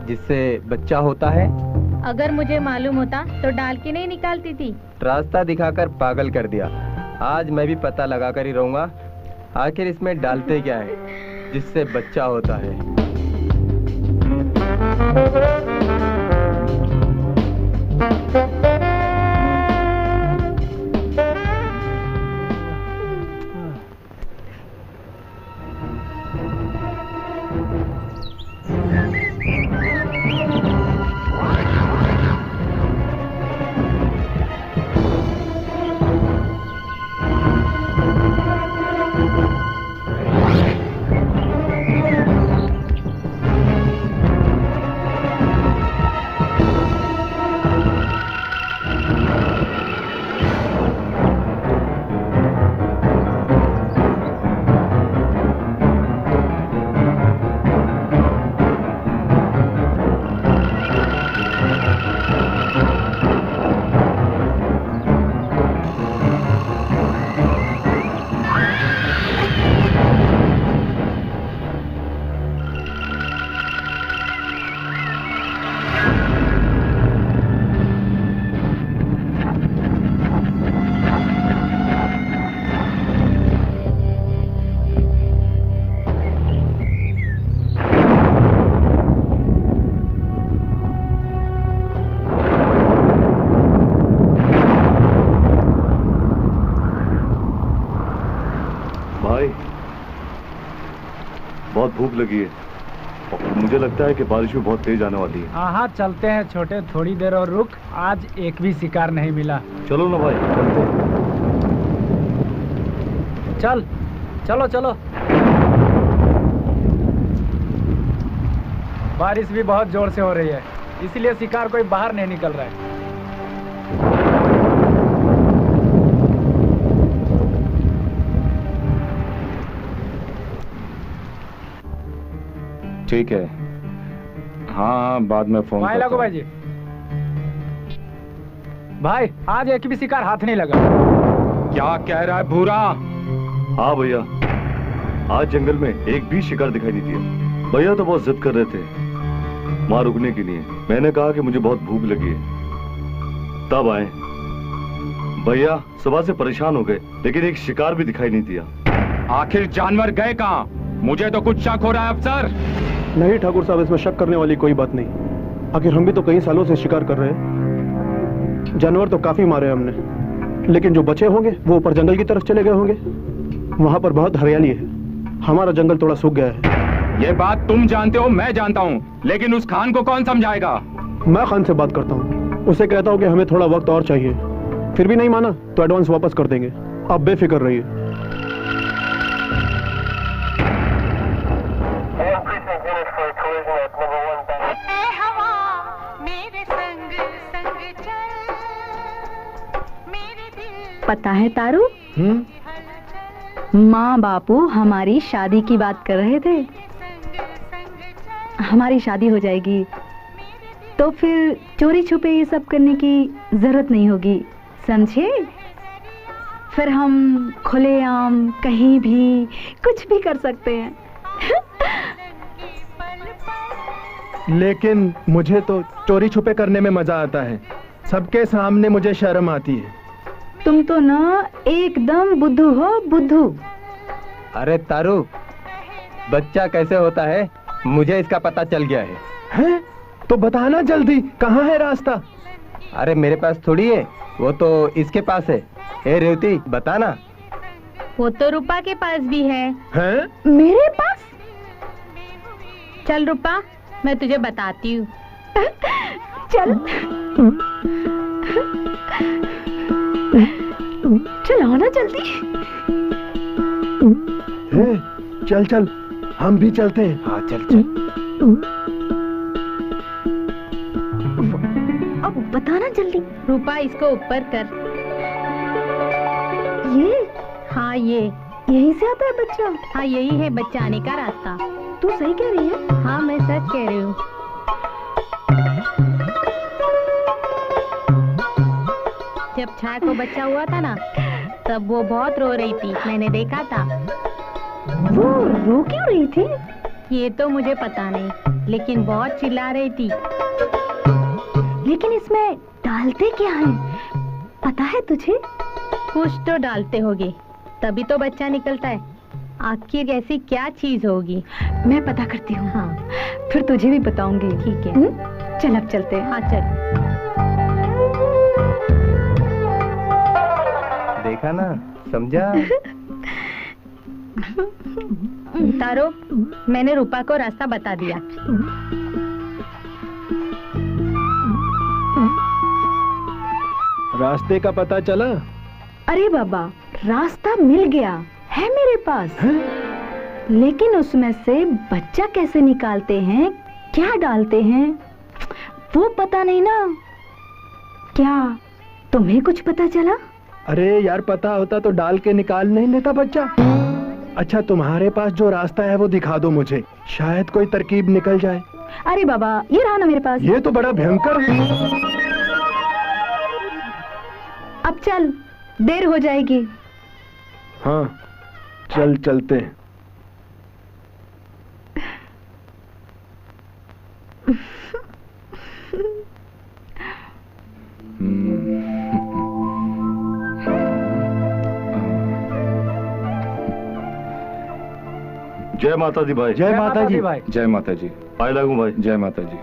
जिससे बच्चा होता है? अगर मुझे मालूम होता तो डाल के नहीं निकालती थी। रास्ता दिखाकर पागल कर दिया। आज मैं भी पता लगा कर ही रहूंगा आखिर इसमें डालते क्या है जिससे बच्चा होता है। बहुत भूख लगी है और मुझे लगता है कि बारिश भी बहुत तेज आने वाली है। हाँ चलते हैं छोटे, थोड़ी देर और रुक, आज एक भी शिकार नहीं मिला। चलो ना भाई, चलते हैं। चल चलो चलो। बारिश भी बहुत जोर से हो रही है, इसलिए शिकार कोई बाहर नहीं निकल रहा है। ठीक है, हाँ बाद में फोन लगो भाई जी। भाई आज एक भी शिकार हाथ नहीं लगा। क्या कह रहा है भूरा? हाँ भैया, आज जंगल में एक भी शिकार दिखाई नहीं दिया। भैया तो बहुत जिद कर रहे थे वहां रुकने के लिए। मैंने कहा कि मुझे बहुत भूख लगी है, तब आए। भैया सुबह से परेशान हो गए, लेकिन एक शिकार भी दिखाई नहीं दिया। आखिर जानवर गए कहाँ? मुझे तो कुछ शक हो रहा है अफसर। नहीं ठाकुर साहब, इसमें शक करने वाली कोई बात नहीं। आखिर हम भी तो कई सालों से शिकार कर रहे हैं। जानवर तो काफी मारे हमने, लेकिन जो बचे होंगे वो ऊपर जंगल की तरफ चले गए होंगे। वहां पर बहुत हरियाली है, हमारा जंगल थोड़ा सूख गया है। ये बात तुम जानते हो, मैं जानता हूँ, लेकिन उस खान को कौन समझाएगा? मैं खान से बात करता हूँ, उसे कहता हूँ कि हमें थोड़ा वक्त और चाहिए। फिर भी नहीं माना तो एडवांस वापस कर देंगे, आप बेफिक्र रहिए। पता है तारू, माँ बापू हमारी शादी की बात कर रहे थे। हमारी शादी हो जाएगी तो फिर चोरी छुपे ये सब करने की जरूरत नहीं होगी, समझे? फिर हम खुलेआम कहीं भी कुछ भी कर सकते हैं। लेकिन मुझे तो चोरी छुपे करने में मजा आता है, सबके सामने मुझे शर्म आती है। तुम तो ना एकदम बुद्धू हो, बुद्धू। अरे तारू, बच्चा कैसे होता है मुझे इसका पता चल गया है। हैं? तो बताना जल्दी, कहाँ है रास्ता? अरे मेरे पास थोड़ी है, वो तो इसके पास है। ए रेवती, बताना। वो तो रूपा के पास भी है। हैं? मेरे पास? चल रूपा, मैं तुझे बताती हूँ। चल चलो ना जल्दी। चल चल, हम भी चलते हैं। हाँ चल चल। अब बताना जल्दी। रूपा, इसको ऊपर कर। ये? हाँ ये। यहीं से आता है बच्चा? हाँ यही है बच्चा आने का रास्ता। तू सही कह रही है? हाँ मैं सच कह रही हूँ। जब छाया को बच्चा हुआ था ना, तब वो बहुत रो रही थी, मैंने देखा था। वो रो क्यों रही थी? ये तो मुझे पता नहीं, लेकिन बहुत चिल्ला रही थी। लेकिन इसमें डालते क्या है, पता है तुझे? कुछ तो डालते होगे, तभी तो बच्चा निकलता है। आखिर ऐसी क्या चीज होगी? मैं पता करती हूँ। हाँ फिर तुझे भी बताऊंगी। ठीक है। चल अब चलते हैं। हाँ चल। देखा ना, समझा? तारो, मैंने रूपा को रास्ता बता दिया। रास्ते का पता चला? अरे बाबा, रास्ता मिल गया है मेरे पास है? लेकिन उसमें से बच्चा कैसे निकालते हैं, क्या डालते हैं, वो पता नहीं ना। क्या तुम्हें कुछ पता चला? अरे यार, पता होता तो डाल के निकाल नहीं लेता बच्चा। अच्छा, तुम्हारे पास जो रास्ता है वो दिखा दो मुझे, शायद कोई तरकीब निकल जाए। अरे बाबा, ये रहा ना मेरे पास। ये तो बड़ा भयंकर है। अब चल, देर हो जाएगी। हाँ चल, चलते हैं। जय माता दी भाई। जय माता दी भाई। जय माता जी। आए लागू भाई। जय माता जी।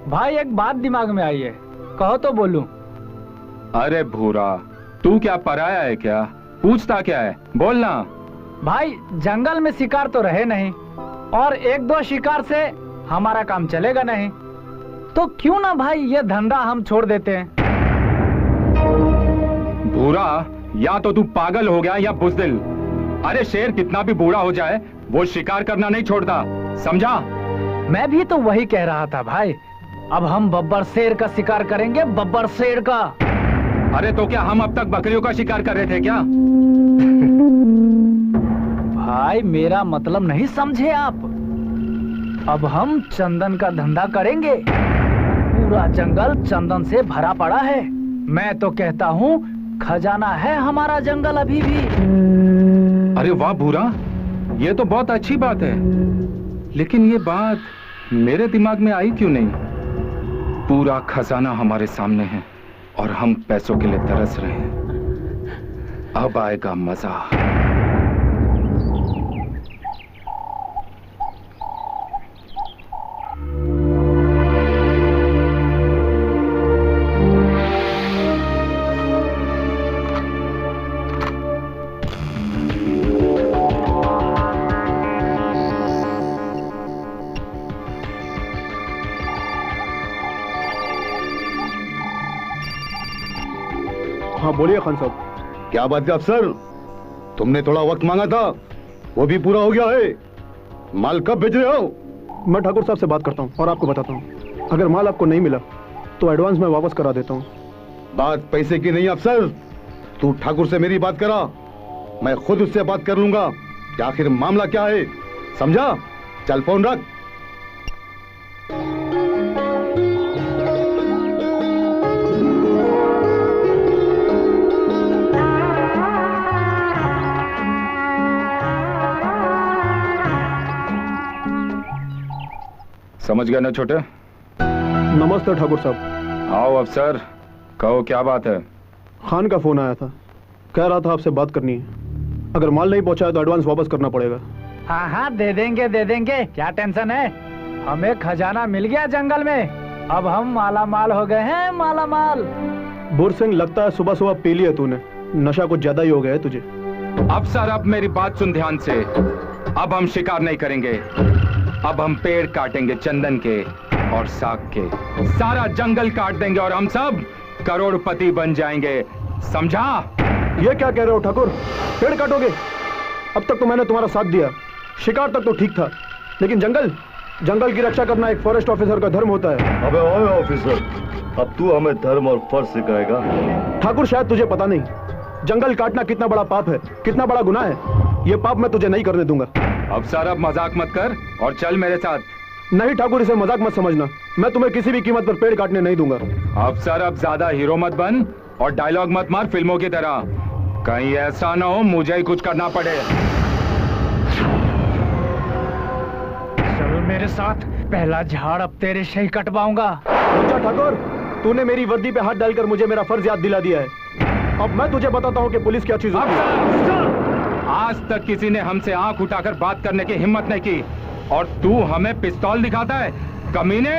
भाई एक बात दिमाग में आई है, कहो तो बोलूं। अरे भूरा, तू क्या पराया है क्या? पूछता क्या है, बोलना। भाई जंगल में शिकार तो रहे नहीं, और एक दो शिकार से हमारा काम चलेगा नहीं, तो क्यों ना भाई ये धंधा हम छोड़ देते हैं। भूरा, या तो तू पागल हो गया या बुज़दिल। अरे शेर कितना भी बूढ़ा हो जाए, वो शिकार करना नहीं छोड़ता, समझा? मैं भी तो वही कह रहा था भाई। अब हम बब्बर शेर का शिकार करेंगे, बब्बर शेर का। अरे तो क्या हम अब तक बकरियों का शिकार कर रहे थे क्या? भाई मेरा मतलब नहीं समझे आप। अब हम चंदन का धंधा करेंगे। पूरा जंगल चंदन से भरा पड़ा है। मैं तो कहता हूँ खजाना है हमारा जंगल अभी भी। अरे वाह भूरा, ये तो बहुत अच्छी बात है, लेकिन ये बात मेरे दिमाग में आई क्यों नहीं? पूरा खजाना हमारे सामने है और हम पैसों के लिए तरस रहे हैं। अब आएगा मजा। हाँ बोलिए खान साहब। क्या बात है अफसर, तुमने थोड़ा वक्त मांगा था, वो भी पूरा हो गया है। माल कब भेज रहे हो? मैं ठाकुर साहब से बात करता हूँ और आपको बताता हूँ। अगर माल आपको नहीं मिला तो एडवांस मैं वापस करा देता हूँ। बात पैसे की नहीं अफसर, तू ठाकुर से मेरी बात करा, मैं खुद उससे बात कर लूंगा कि आखिर मामला क्या है, समझा? चल फोन रख। समझ गया ना छोटे? नमस्ते ठाकुर साहब। आओ अफसर, कहो क्या बात है? खान का फोन आया था, कह रहा था आपसे बात करनी है। अगर माल नहीं पहुंचा है तो एडवांस वापस करना पड़ेगा। हाँ हाँ दे देंगे, क्या टेंशन है। हमें खजाना मिल गया जंगल में, अब हम माला माल हो गए हैं, माला माल। बुर सिंह, लगता है सुबह सुबह पी लिया तूने, नशा कुछ ज्यादा ही हो गया है तुझे। अफसर अब मेरी बात सुन ध्यान से, अब हम शिकार नहीं करेंगे, अब हम पेड़ काटेंगे चंदन के और साग के, सारा जंगल काट देंगे और हम सब करोड़पति बन जाएंगे, समझा? ये क्या कह रहे हो ठाकुर, पेड़ काटोगे? अब तक तो मैंने तुम्हारा साथ दिया, शिकार तक तो ठीक था, लेकिन जंगल की रक्षा करना एक फॉरेस्ट ऑफिसर का धर्म होता है। अबे ओए ऑफिसर, अब तू हमें धर्म और फर्ज सिखाएगा? ठाकुर शायद तुझे पता नहीं, जंगल काटना कितना बड़ा पाप है, कितना बड़ा गुनाह है। ये पाप मैं तुझे नहीं करने दूंगा। अफसर अब मजाक मत कर और चल मेरे साथ। नहीं ठाकुर, इसे मजाक मत समझना, मैं तुम्हें किसी भी कीमत पर पेड़ काटने नहीं दूंगा। अफसर अब ज्यादा हीरो मत बन और डायलॉग मत मार फिल्मों की तरह, कहीं ऐसा ना हो मुझे ही कुछ करना पड़े। चल मेरे साथ, पहला झाड़ अब तेरे से ही कटवाऊंगा। अच्छा ठाकुर, तूने मेरी वर्दी पे हाथ डालकर मुझे मेरा फर्ज याद दिला दिया है। अब मैं तुझे बताता हूँ कि पुलिस क्या चीज होती है। आज तक किसी ने हमसे आंख उठाकर बात करने की हिम्मत नहीं की और तू हमें पिस्तौल दिखाता है, कमीने।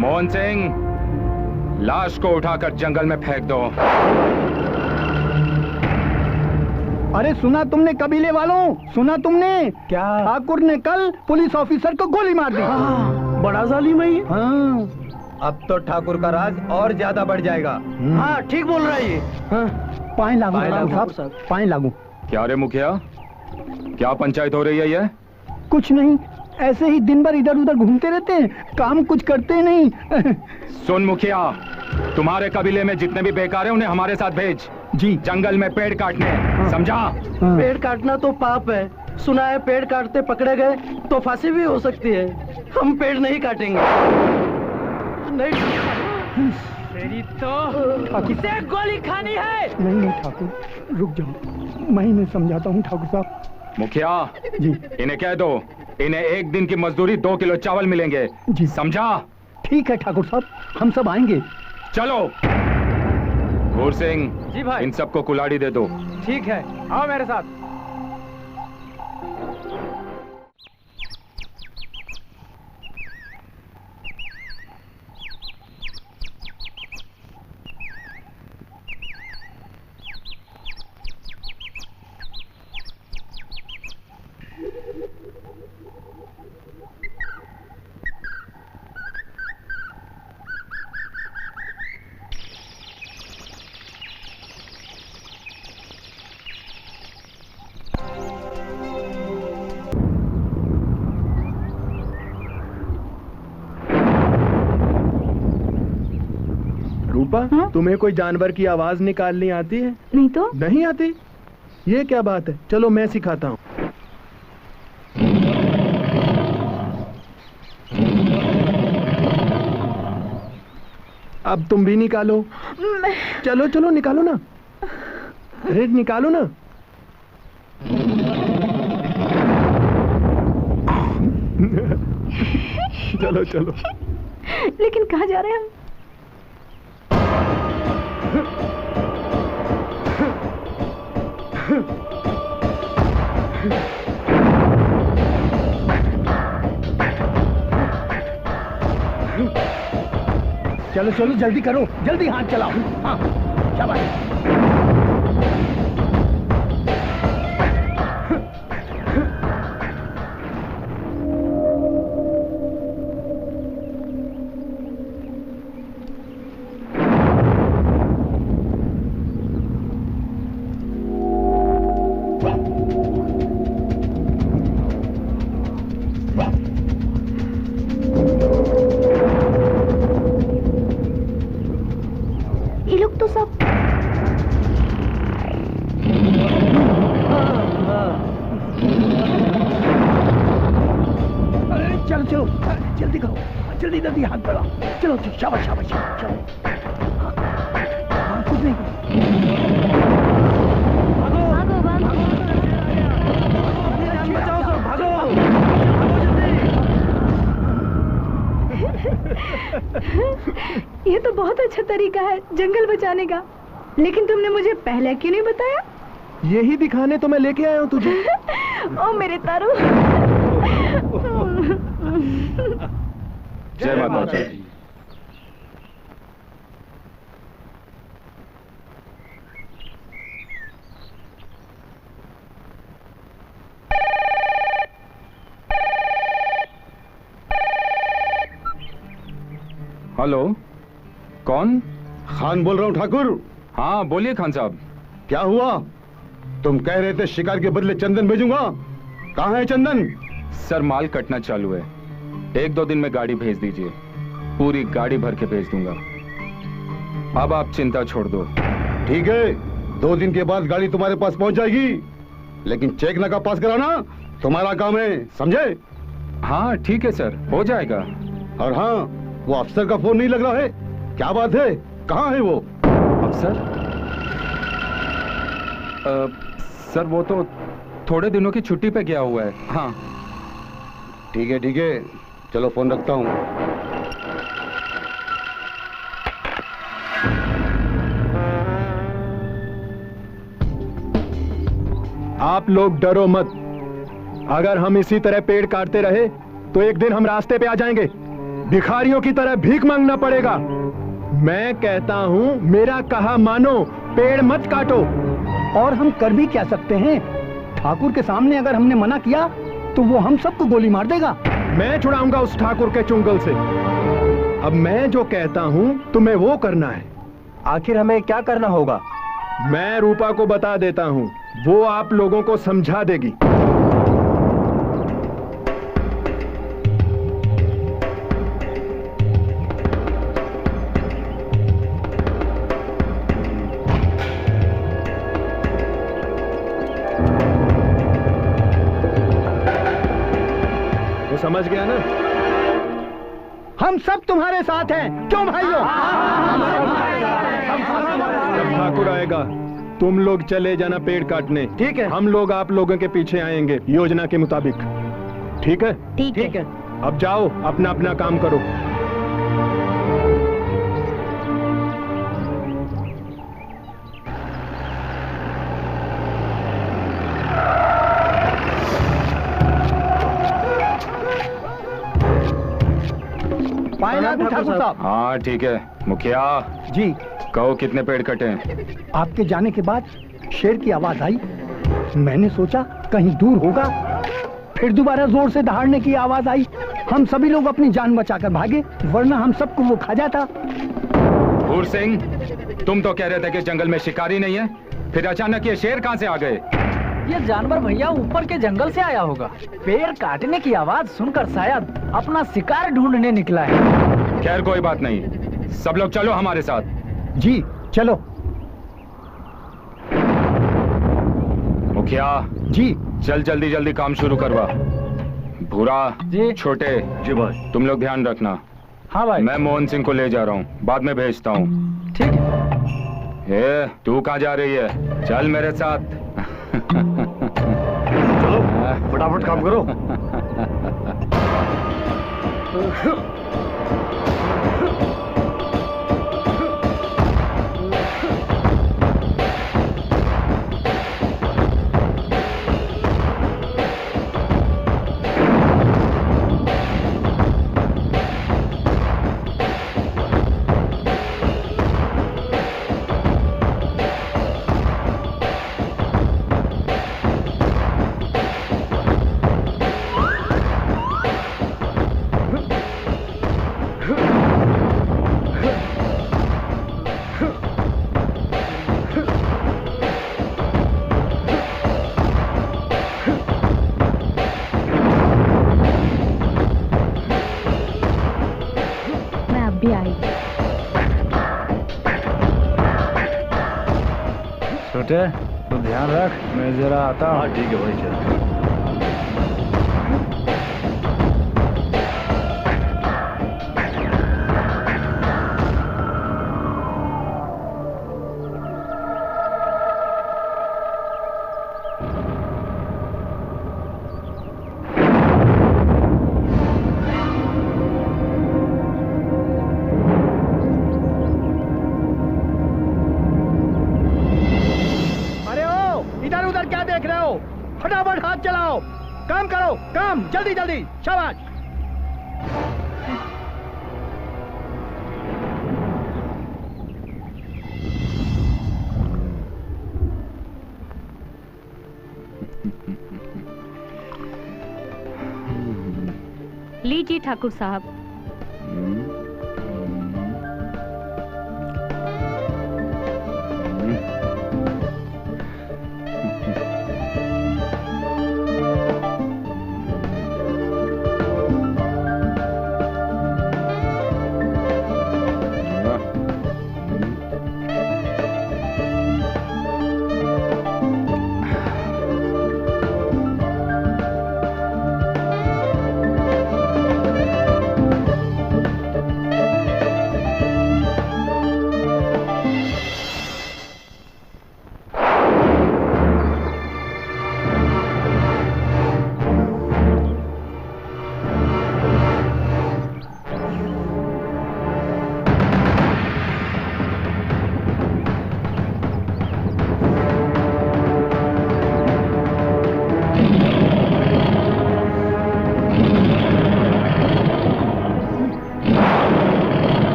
मोहन सिंह, लाश को उठाकर जंगल में फेंक दो। अरे सुना तुमने कबीले वालों, सुना तुमने? क्या? ठाकुर ने कल पुलिस ऑफिसर को गोली मार दी। बड़ा जालिम है ये। हाँ। अब तो ठाकुर का राज और ज्यादा बढ़ जाएगा। हाँ ठीक बोल रहा है ये। पाए लागू साहब, पाए लागू। क्या रे मुखिया, क्या पंचायत हो रही है ये? कुछ नहीं, ऐसे ही दिन भर इधर उधर घूमते रहते हैं, काम कुछ करते नहीं। सुन मुखिया, तुम्हारे कबीले में जितने भी बेकार हैं उन्हें हमारे साथ भेज जी। जंगल में पेड़ काटने, समझा? पेड़ काटना तो पाप है, सुना है पेड़ काटते पकड़े गए तो फांसी भी हो सकती है। हम पेड़ नहीं काटेंगे। नहीं तेरी तो किसे गोली खानी है? नहीं ठाकुर, रुक जाओ, मैं इन्हें समझाता हूँ ठाकुर साहब। मुखिया जी, इन्हें कह दो, इन्हें एक दिन की मजदूरी 2 किलो चावल मिलेंगे जी, समझा? ठीक है ठाकुर साहब, हम सब आएंगे। चलो भूर सिंह जी भाई, इन सबको कुल्हाड़ी दे दो। ठीक है, आओ मेरे साथ। रूपा, तुम्हें कोई जानवर की आवाज निकालनी आती है? नहीं तो। नहीं आती? ये क्या बात है, चलो मैं सिखाता हूँ। अब तुम भी निकालो। चलो चलो निकालो ना, रेड निकालो ना। चलो चलो। लेकिन कहाँ जा रहे हैं हम? चलो चलो जल्दी करो, जल्दी हाथ चलाओ। हाँ शाबाश। ये लोग तो सब चलो चलो जल्दी करो, जल्दी जल्दी हाथ बढ़ाओ। चलो चलो शाबाश शाबाश चलो। हाँ, कुछ नहीं ये तो बहुत अच्छा तरीका है जंगल बचाने का, लेकिन तुमने मुझे पहले क्यों नहीं बताया? यही दिखाने तो मैं लेके आया हूँ तुझे। ओ मेरे तारू। जय माता दी। हेलो, कौन? खान बोल रहा हूँ ठाकुर। हाँ बोलिए खान साहब। क्या हुआ? तुम कह रहे थे शिकार के बदले चंदन भेजूंगा, कहाँ है चंदन? सर माल कटना चालू है, 1-2 दिन में गाड़ी भेज दीजिए, पूरी गाड़ी भर के भेज दूंगा। अब आप चिंता छोड़ दो। ठीक है, 2 दिन के बाद गाड़ी तुम्हारे पास पहुंच जाएगी, लेकिन चेक नाका पास कराना तुम्हारा काम है, समझे? हाँ ठीक है सर, हो जाएगा। और हाँ, वो अफसर का फोन नहीं लग रहा है, क्या बात है? कहाँ है वो अफसर? सर वो तो थोड़े दिनों की छुट्टी पे गया हुआ है। हाँ ठीक है, चलो फोन रखता हूँ। आप लोग डरो मत, अगर हम इसी तरह पेड़ काटते रहे तो एक दिन हम रास्ते पे आ जाएंगे, भिखारियों की तरह भीख मांगना पड़ेगा। मैं कहता हूँ मेरा कहा मानो, पेड़ मत काटो। और हम कर भी क्या सकते हैं? ठाकुर के सामने अगर हमने मना किया तो वो हम सबको गोली मार देगा। मैं छुड़ाऊंगा उस ठाकुर के चुंगल से। अब मैं जो कहता हूँ तुम्हें वो करना है। आखिर हमें क्या करना होगा? मैं रूपा को बता देता हूँ, वो आप लोगों को समझा देगी। समझ गया ना? हम सब तुम्हारे साथ हैं, क्यों भाइयों? जब ठाकुर आएगा तुम लोग चले जाना पेड़ काटने, ठीक है? हम लोग आप लोगों के पीछे आएंगे योजना के मुताबिक, ठीक है? ठीक है। अब जाओ अपना अपना काम करो। पाए ना ठाकुर साहब? हाँ ठीक है। मुखिया जी, कहो कितने पेड़ कटे हैं? आपके जाने के बाद शेर की आवाज आई, मैंने सोचा कहीं दूर होगा, फिर दोबारा जोर से दहाड़ने की आवाज आई, हम सभी लोग अपनी जान बचाकर भागे, वरना हम सबको वो खा जाता। भूर सिंह, तुम तो कह रहे थे कि जंगल में शिकारी नहीं है, फिर अचानक ये शेर कहाँ से आ गए? ये जानवर भैया ऊपर के जंगल से आया होगा, पेड़ काटने की आवाज सुनकर शायद अपना शिकार ढूंढने निकला है। खैर कोई बात नहीं, सब लोग चलो हमारे साथ। जी चलो। मुखिया जी, चल जल्दी जल्दी काम शुरू करवा। भूरा जी, छोटे जी भाई, तुम लोग ध्यान रखना। हाँ भाई। मैं मोहन सिंह को ले जा रहा हूँ, बाद में भेजता हूँ। ठीक है। तू कहाँ जा रही है? चल मेरे साथ। चलो फटाफट काम करो। छोटे तो ध्यान रख, मैं जरा आता हूँ। हाँ ठीक है भाई, चल। फटाफट हाथ चलाओ, काम करो, काम जल्दी जल्दी, शाबाश। लीजिए ठाकुर साहब।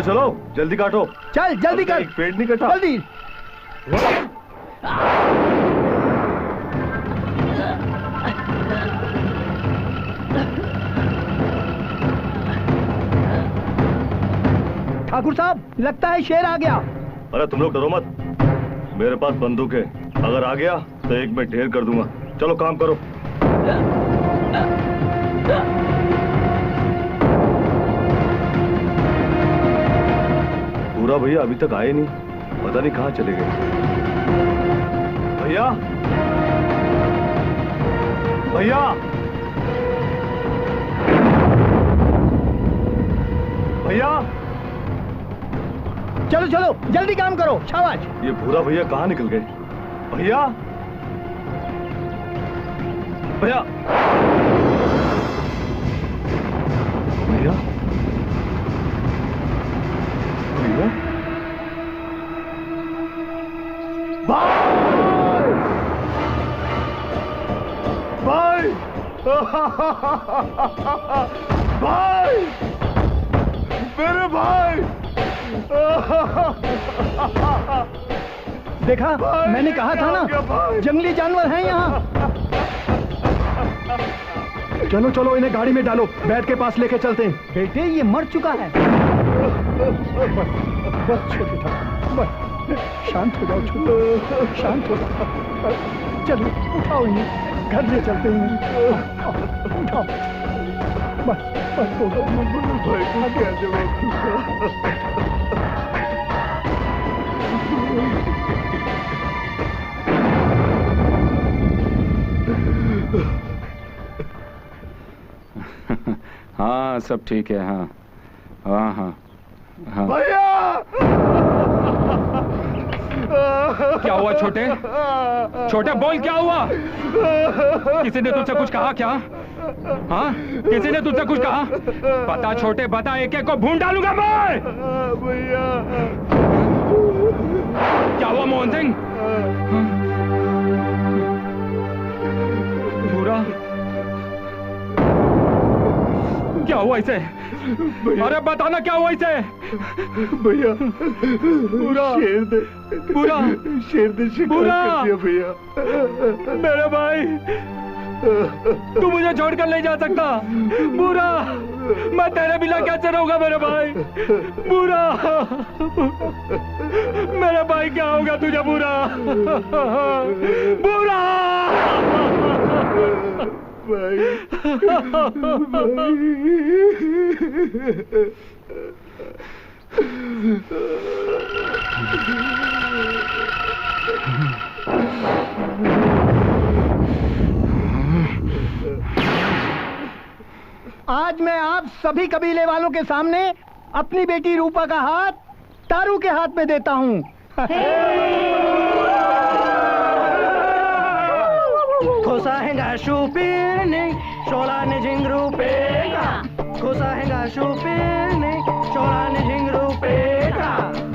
चलो जल्दी काटो। चल जल्दी कर। पेड़ नहीं कटा। जल्दी। ठाकुर साहब, लगता है शेर आ गया। अरे तुम लोग डरो मत, मेरे पास बंदूक है, अगर आ गया तो एक में ढेर कर दूंगा। चलो काम करो। पूरा भैया अभी तक आए नहीं, पता नहीं कहाँ चले गए। भैया भैया भैया, चलो चलो जल्दी काम करो, शाबाश। ये भूरा भैया कहाँ निकल गए? भैया भैया भैया भैया, भाई भाई भाई, मेरे भाई। देखा, मैंने कहा था ना, जंगली जानवर हैं यहाँ। चलो चलो इन्हें गाड़ी में डालो, बैट के पास लेके चलते हैं। बेटे ये मर चुका है। बस छोटे ठाकुर, बस शांत हो जाओ छोटे, शांत हो जाओ। चलो उठाओ इन्हें, घर ले चलते हैं। उठाओ, बस बस हो हाँ सब ठीक है। हाँ हाँ हाँ हाँ। भैया क्या हुआ छोटे? छोटे बोल क्या हुआ? किसी ने तुझसे कुछ कहा क्या? हाँ किसी ने तुझसे कुछ कहा? बता छोटे बता, एक एक को भून डालूंगा मैं। भैया क्या हुआ मोहन सिंह? बुरा क्या हुआ इसे? अरे बताना क्या हुआ इसे? भैया बुरा शेर दे, बुरा शेर दे शिकार कर दिया भैया। मेरे भाई तू मुझे छोड़कर नहीं जा सकता। बुरा मैं तेरे बिना कैसे रहूंगा मेरे भाई? बुरा मेरे भाई क्या होगा तुझे? बुरा बुरा भाई, आज मैं आप सभी कबीले वालों के सामने अपनी बेटी रूपा का हाथ तारू के हाथ में देता हूँ। खोसा हैंगा शूपीरने शोला ने झिंगरू पेगा, खोसा हैंगा शूपीरने शोला ने झिंगरू पेगा,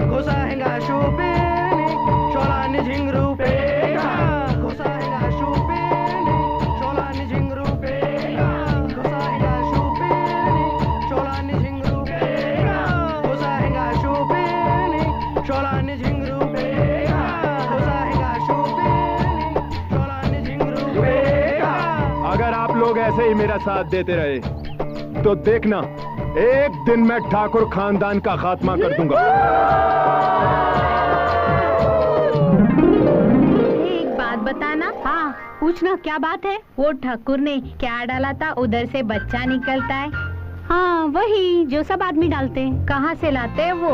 खोसा हैंगा शूपीरने शोला ने झिंगरू पेगा, खोसा हैंगा शूपीरने शोला ने झिंगरू पेगा, खोसा हैंगा शूपीरने शोला ने झिंगरू पेगा, खोसा हैंगा शूपीरने शोला ने झिंगरू पेगा, खोसा हैंगा शूपीरने शोला ने झिंगरू पेगा। अगर आप लोग ऐसे ही मेरा साथ देते रहे तो देखना एक दिन मैं ठाकुर खानदान का खात्मा कर दूंगा। एक बात बताना। हाँ पूछना, क्या बात है? वो ठाकुर ने क्या डाला था, उधर से बच्चा निकलता है? हाँ वही जो सब आदमी डालते हैं। कहाँ से लाते हैं वो?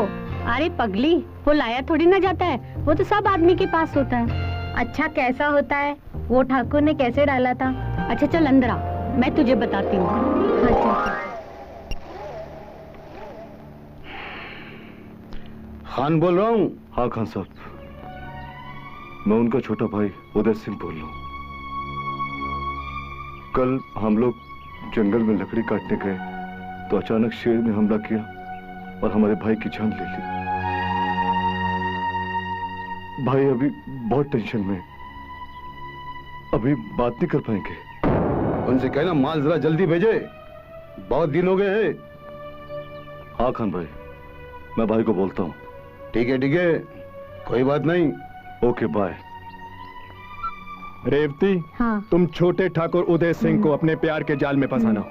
अरे पगली, वो लाया थोड़ी ना जाता है, वो तो सब आदमी के पास होता है। अच्छा कैसा होता है? वो ठाकुर ने कैसे डाला था? अच्छा चल अंदर आ, मैं तुझे बताती हूँ। अच्छा खान बोल रहा हूँ। हाँ खान साहब, मैं उनका छोटा भाई उदय सिंह बोल रहा हूँ। कल हम लोग जंगल में लकड़ी काटने गए तो अचानक शेर ने हमला किया और हमारे भाई की जान ले ली। भाई अभी बहुत टेंशन में, अभी बात नहीं कर पाएंगे। उनसे कहना माल जरा जल्दी भेजे, बहुत दिन हो गए हैं। हाँ खान भाई, मैं भाई को बोलता हूँ। ठीक है, कोई बात नहीं। Okay bye. रेवती, हाँ। तुम छोटे ठाकुर उदय सिंह को अपने प्यार के जाल में फंसाना।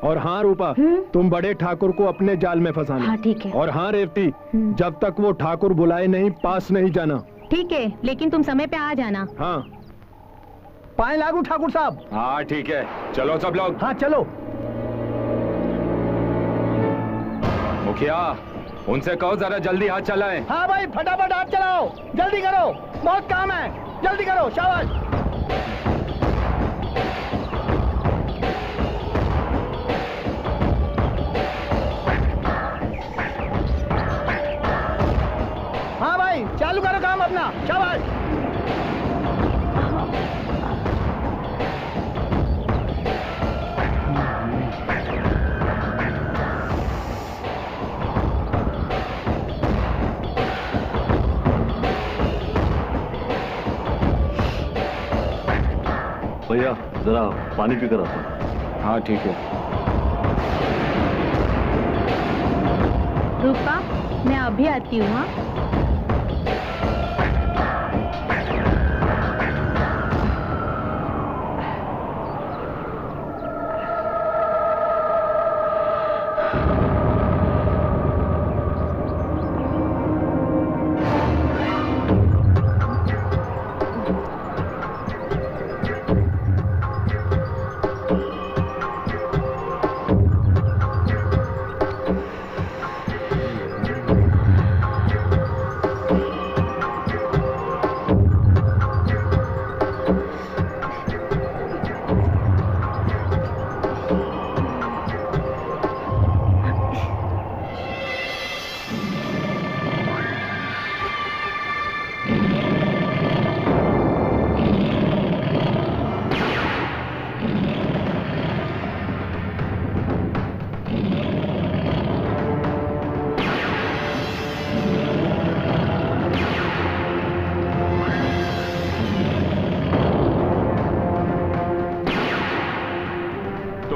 और हाँ रूपा, तुम बड़े ठाकुर को अपने जाल में फंसाना। हाँ ठीक है। और हाँ रेवती, जब तक वो ठाकुर बुलाए नहीं पास नहीं जाना। ठीक है, लेकिन तुम समय पे आ जाना। हाँ पाए लागू ठाकुर साहब। हाँ ठीक है, चलो सब लोग। हाँ चलो। मुखिया उनसे कहो जरा जल्दी हाथ चलाएं। हाँ भाई फटाफट हाथ चलाओ, जल्दी करो, बहुत काम है, जल्दी करो, शाबाश। हाँ भाई चालू करो काम अपना, शाबाश। भैया जरा पानी पी कर आता हूँ। हाँ ठीक है। रूपा मैं अभी आती हूँ। हाँ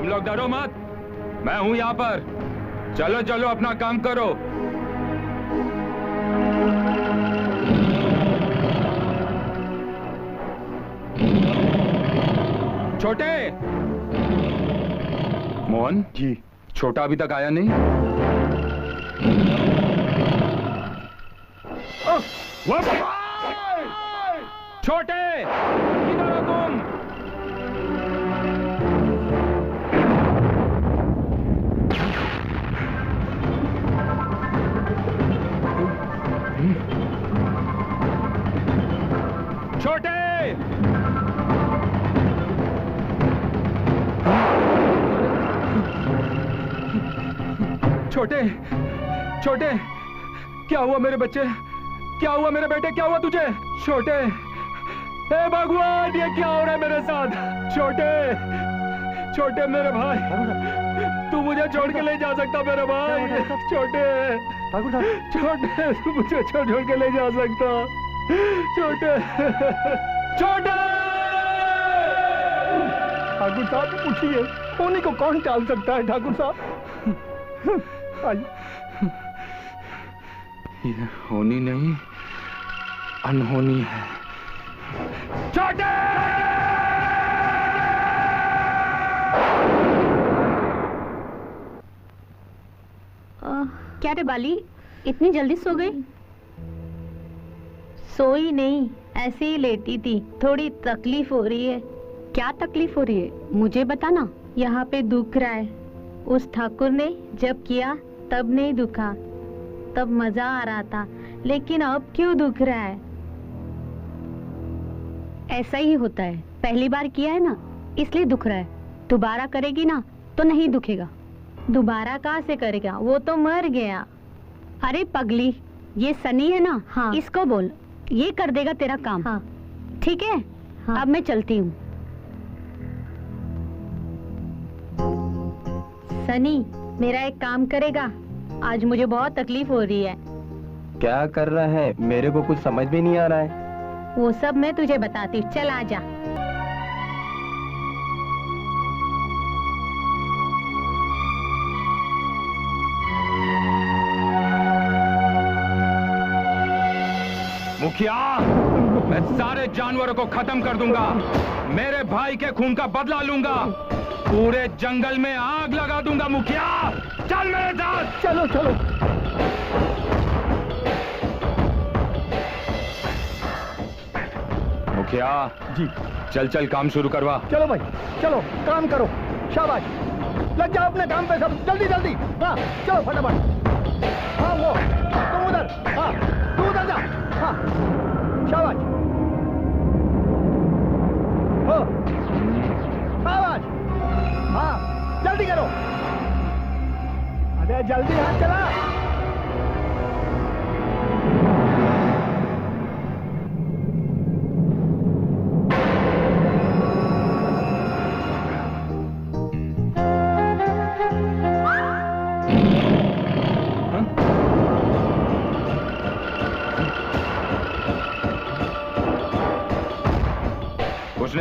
तुम लोग डरो मत, मैं हूं यहाँ पर। चलो चलो अपना काम करो। छोटे। मोहन जी, छोटा अभी तक आया नहीं? छोटे, किधर हो तुम? छोटे! छोटे, छोटे, क्या हुआ मेरे बच्चे? क्या हुआ मेरे बेटे? क्या हुआ तुझे? छोटे, हे भगवान, ये क्या हो रहा है मेरे साथ? छोटे, छोटे मेरे भाई, तू मुझे छोड़ के ले जा सकता मेरे भाई? छोटे, छोटे, तू मुझे छोड़ के ले जा सकता? छोटे, छोटे! ठाकुर साहब पूछिए, होनी को कौन टाल सकता है ठाकुर साहब? ये होनी नहीं, अनहोनी है। छोटे! क्या रे बाली, इतनी जल्दी सो गई? सोई नहीं, ऐसे ही लेटी थी। थोड़ी तकलीफ हो रही है। क्या तकलीफ हो रही है, मुझे बताना। यहाँ पे दुख रहा है। उस ठाकुर ने जब किया तब नहीं दुखा, तब मजा आ रहा था, लेकिन अब क्यों दुख रहा है? ऐसा ही होता है, पहली बार किया है ना, इसलिए दुख रहा है। दोबारा करेगी ना तो नहीं दुखेगा। दोबारा कहाँ से करेगा, वो तो मर गया। अरे पगली, ये सनी है ना, हाँ। इसको बोल, ये कर देगा तेरा काम। हाँ। ठीक है, हाँ। अब मैं चलती हूँ। सनी, मेरा एक काम करेगा? आज मुझे बहुत तकलीफ हो रही है। क्या कर रहा है? मेरे को कुछ समझ भी नहीं आ रहा है। वो सब मैं तुझे बताती हूँ, चल आजा। मुखिया, मैं सारे जानवरों को खत्म कर दूंगा। मेरे भाई के खून का बदला लूंगा। पूरे जंगल में आग लगा दूंगा। मुखिया, चल मेरे साथ। चलो चलो। मुखिया जी, चल चल काम शुरू करवा। चलो भाई, चलो काम करो। शाबाश, लग जाओ अपने काम पे सब, जल्दी जल्दी। हाँ चलो फटाफट। हाँ वो तुम उधर, हाँ तू उधर जा। हाँ शाबाश, हो शाबाश। हाँ जल्दी करो, अरे जल्दी हाथ चला।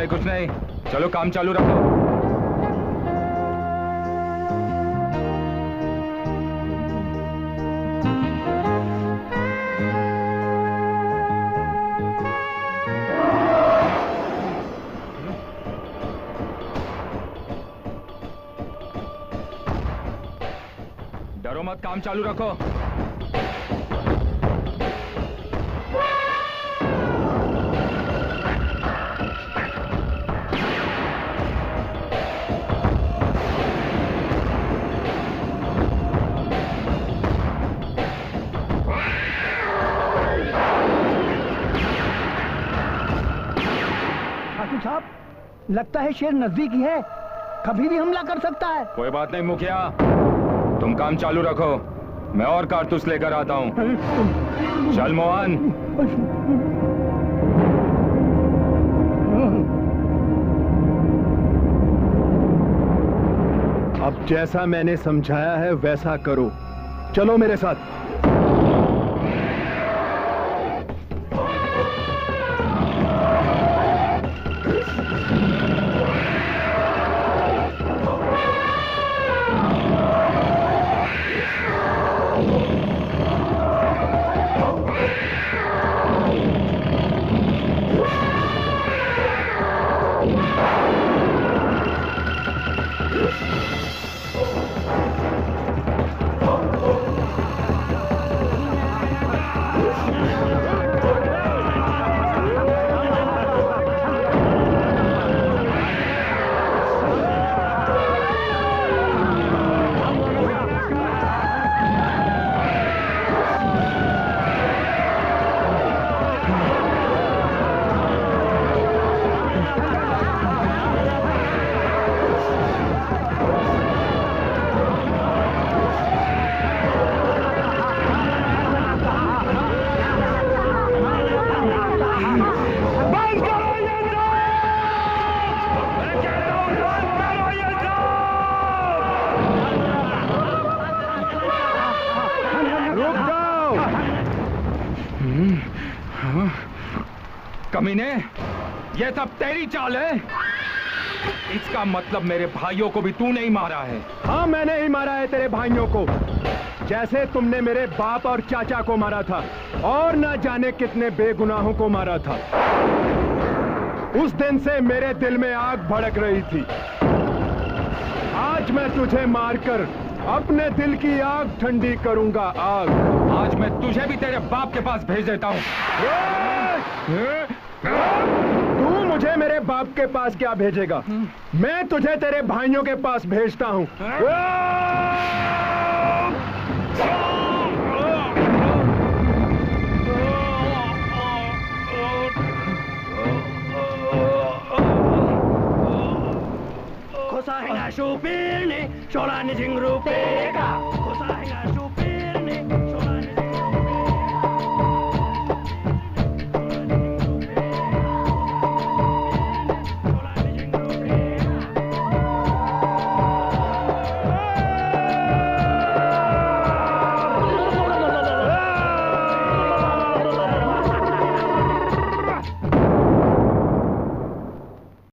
कुछ नहीं, चलो काम चालू रखो। डरो मत, काम चालू रखो। लगता है शेर नजदीक ही है, कभी भी हमला कर सकता है। कोई बात नहीं मुखिया, तुम काम चालू रखो, मैं और कारतूस लेकर आता हूँ। चल मोहन। अब जैसा मैंने समझाया है वैसा करो। चलो मेरे साथ। ये सब तेरी चाल है? इसका मतलब मेरे भाइयों को भी तू नहीं मारा है? हाँ, मैंने ही मारा है तेरे भाइयों को, जैसे तुमने मेरे बाप और चाचा को मारा था और न जाने कितने बेगुनाहों को मारा था। उस दिन से मेरे दिल में आग भड़क रही थी। आज मैं तुझे मारकर अपने दिल की आग ठंडी करूंगा। आग। आज मैं तुझे भी तेरे बाप के पास भेज देता हूँ। तू मुझे मेरे बाप के पास क्या भेजेगा? मैं तुझे तेरे भाइयों के पास भेजता हूँ। Kosa henga shupirni, shola ni jingru pega.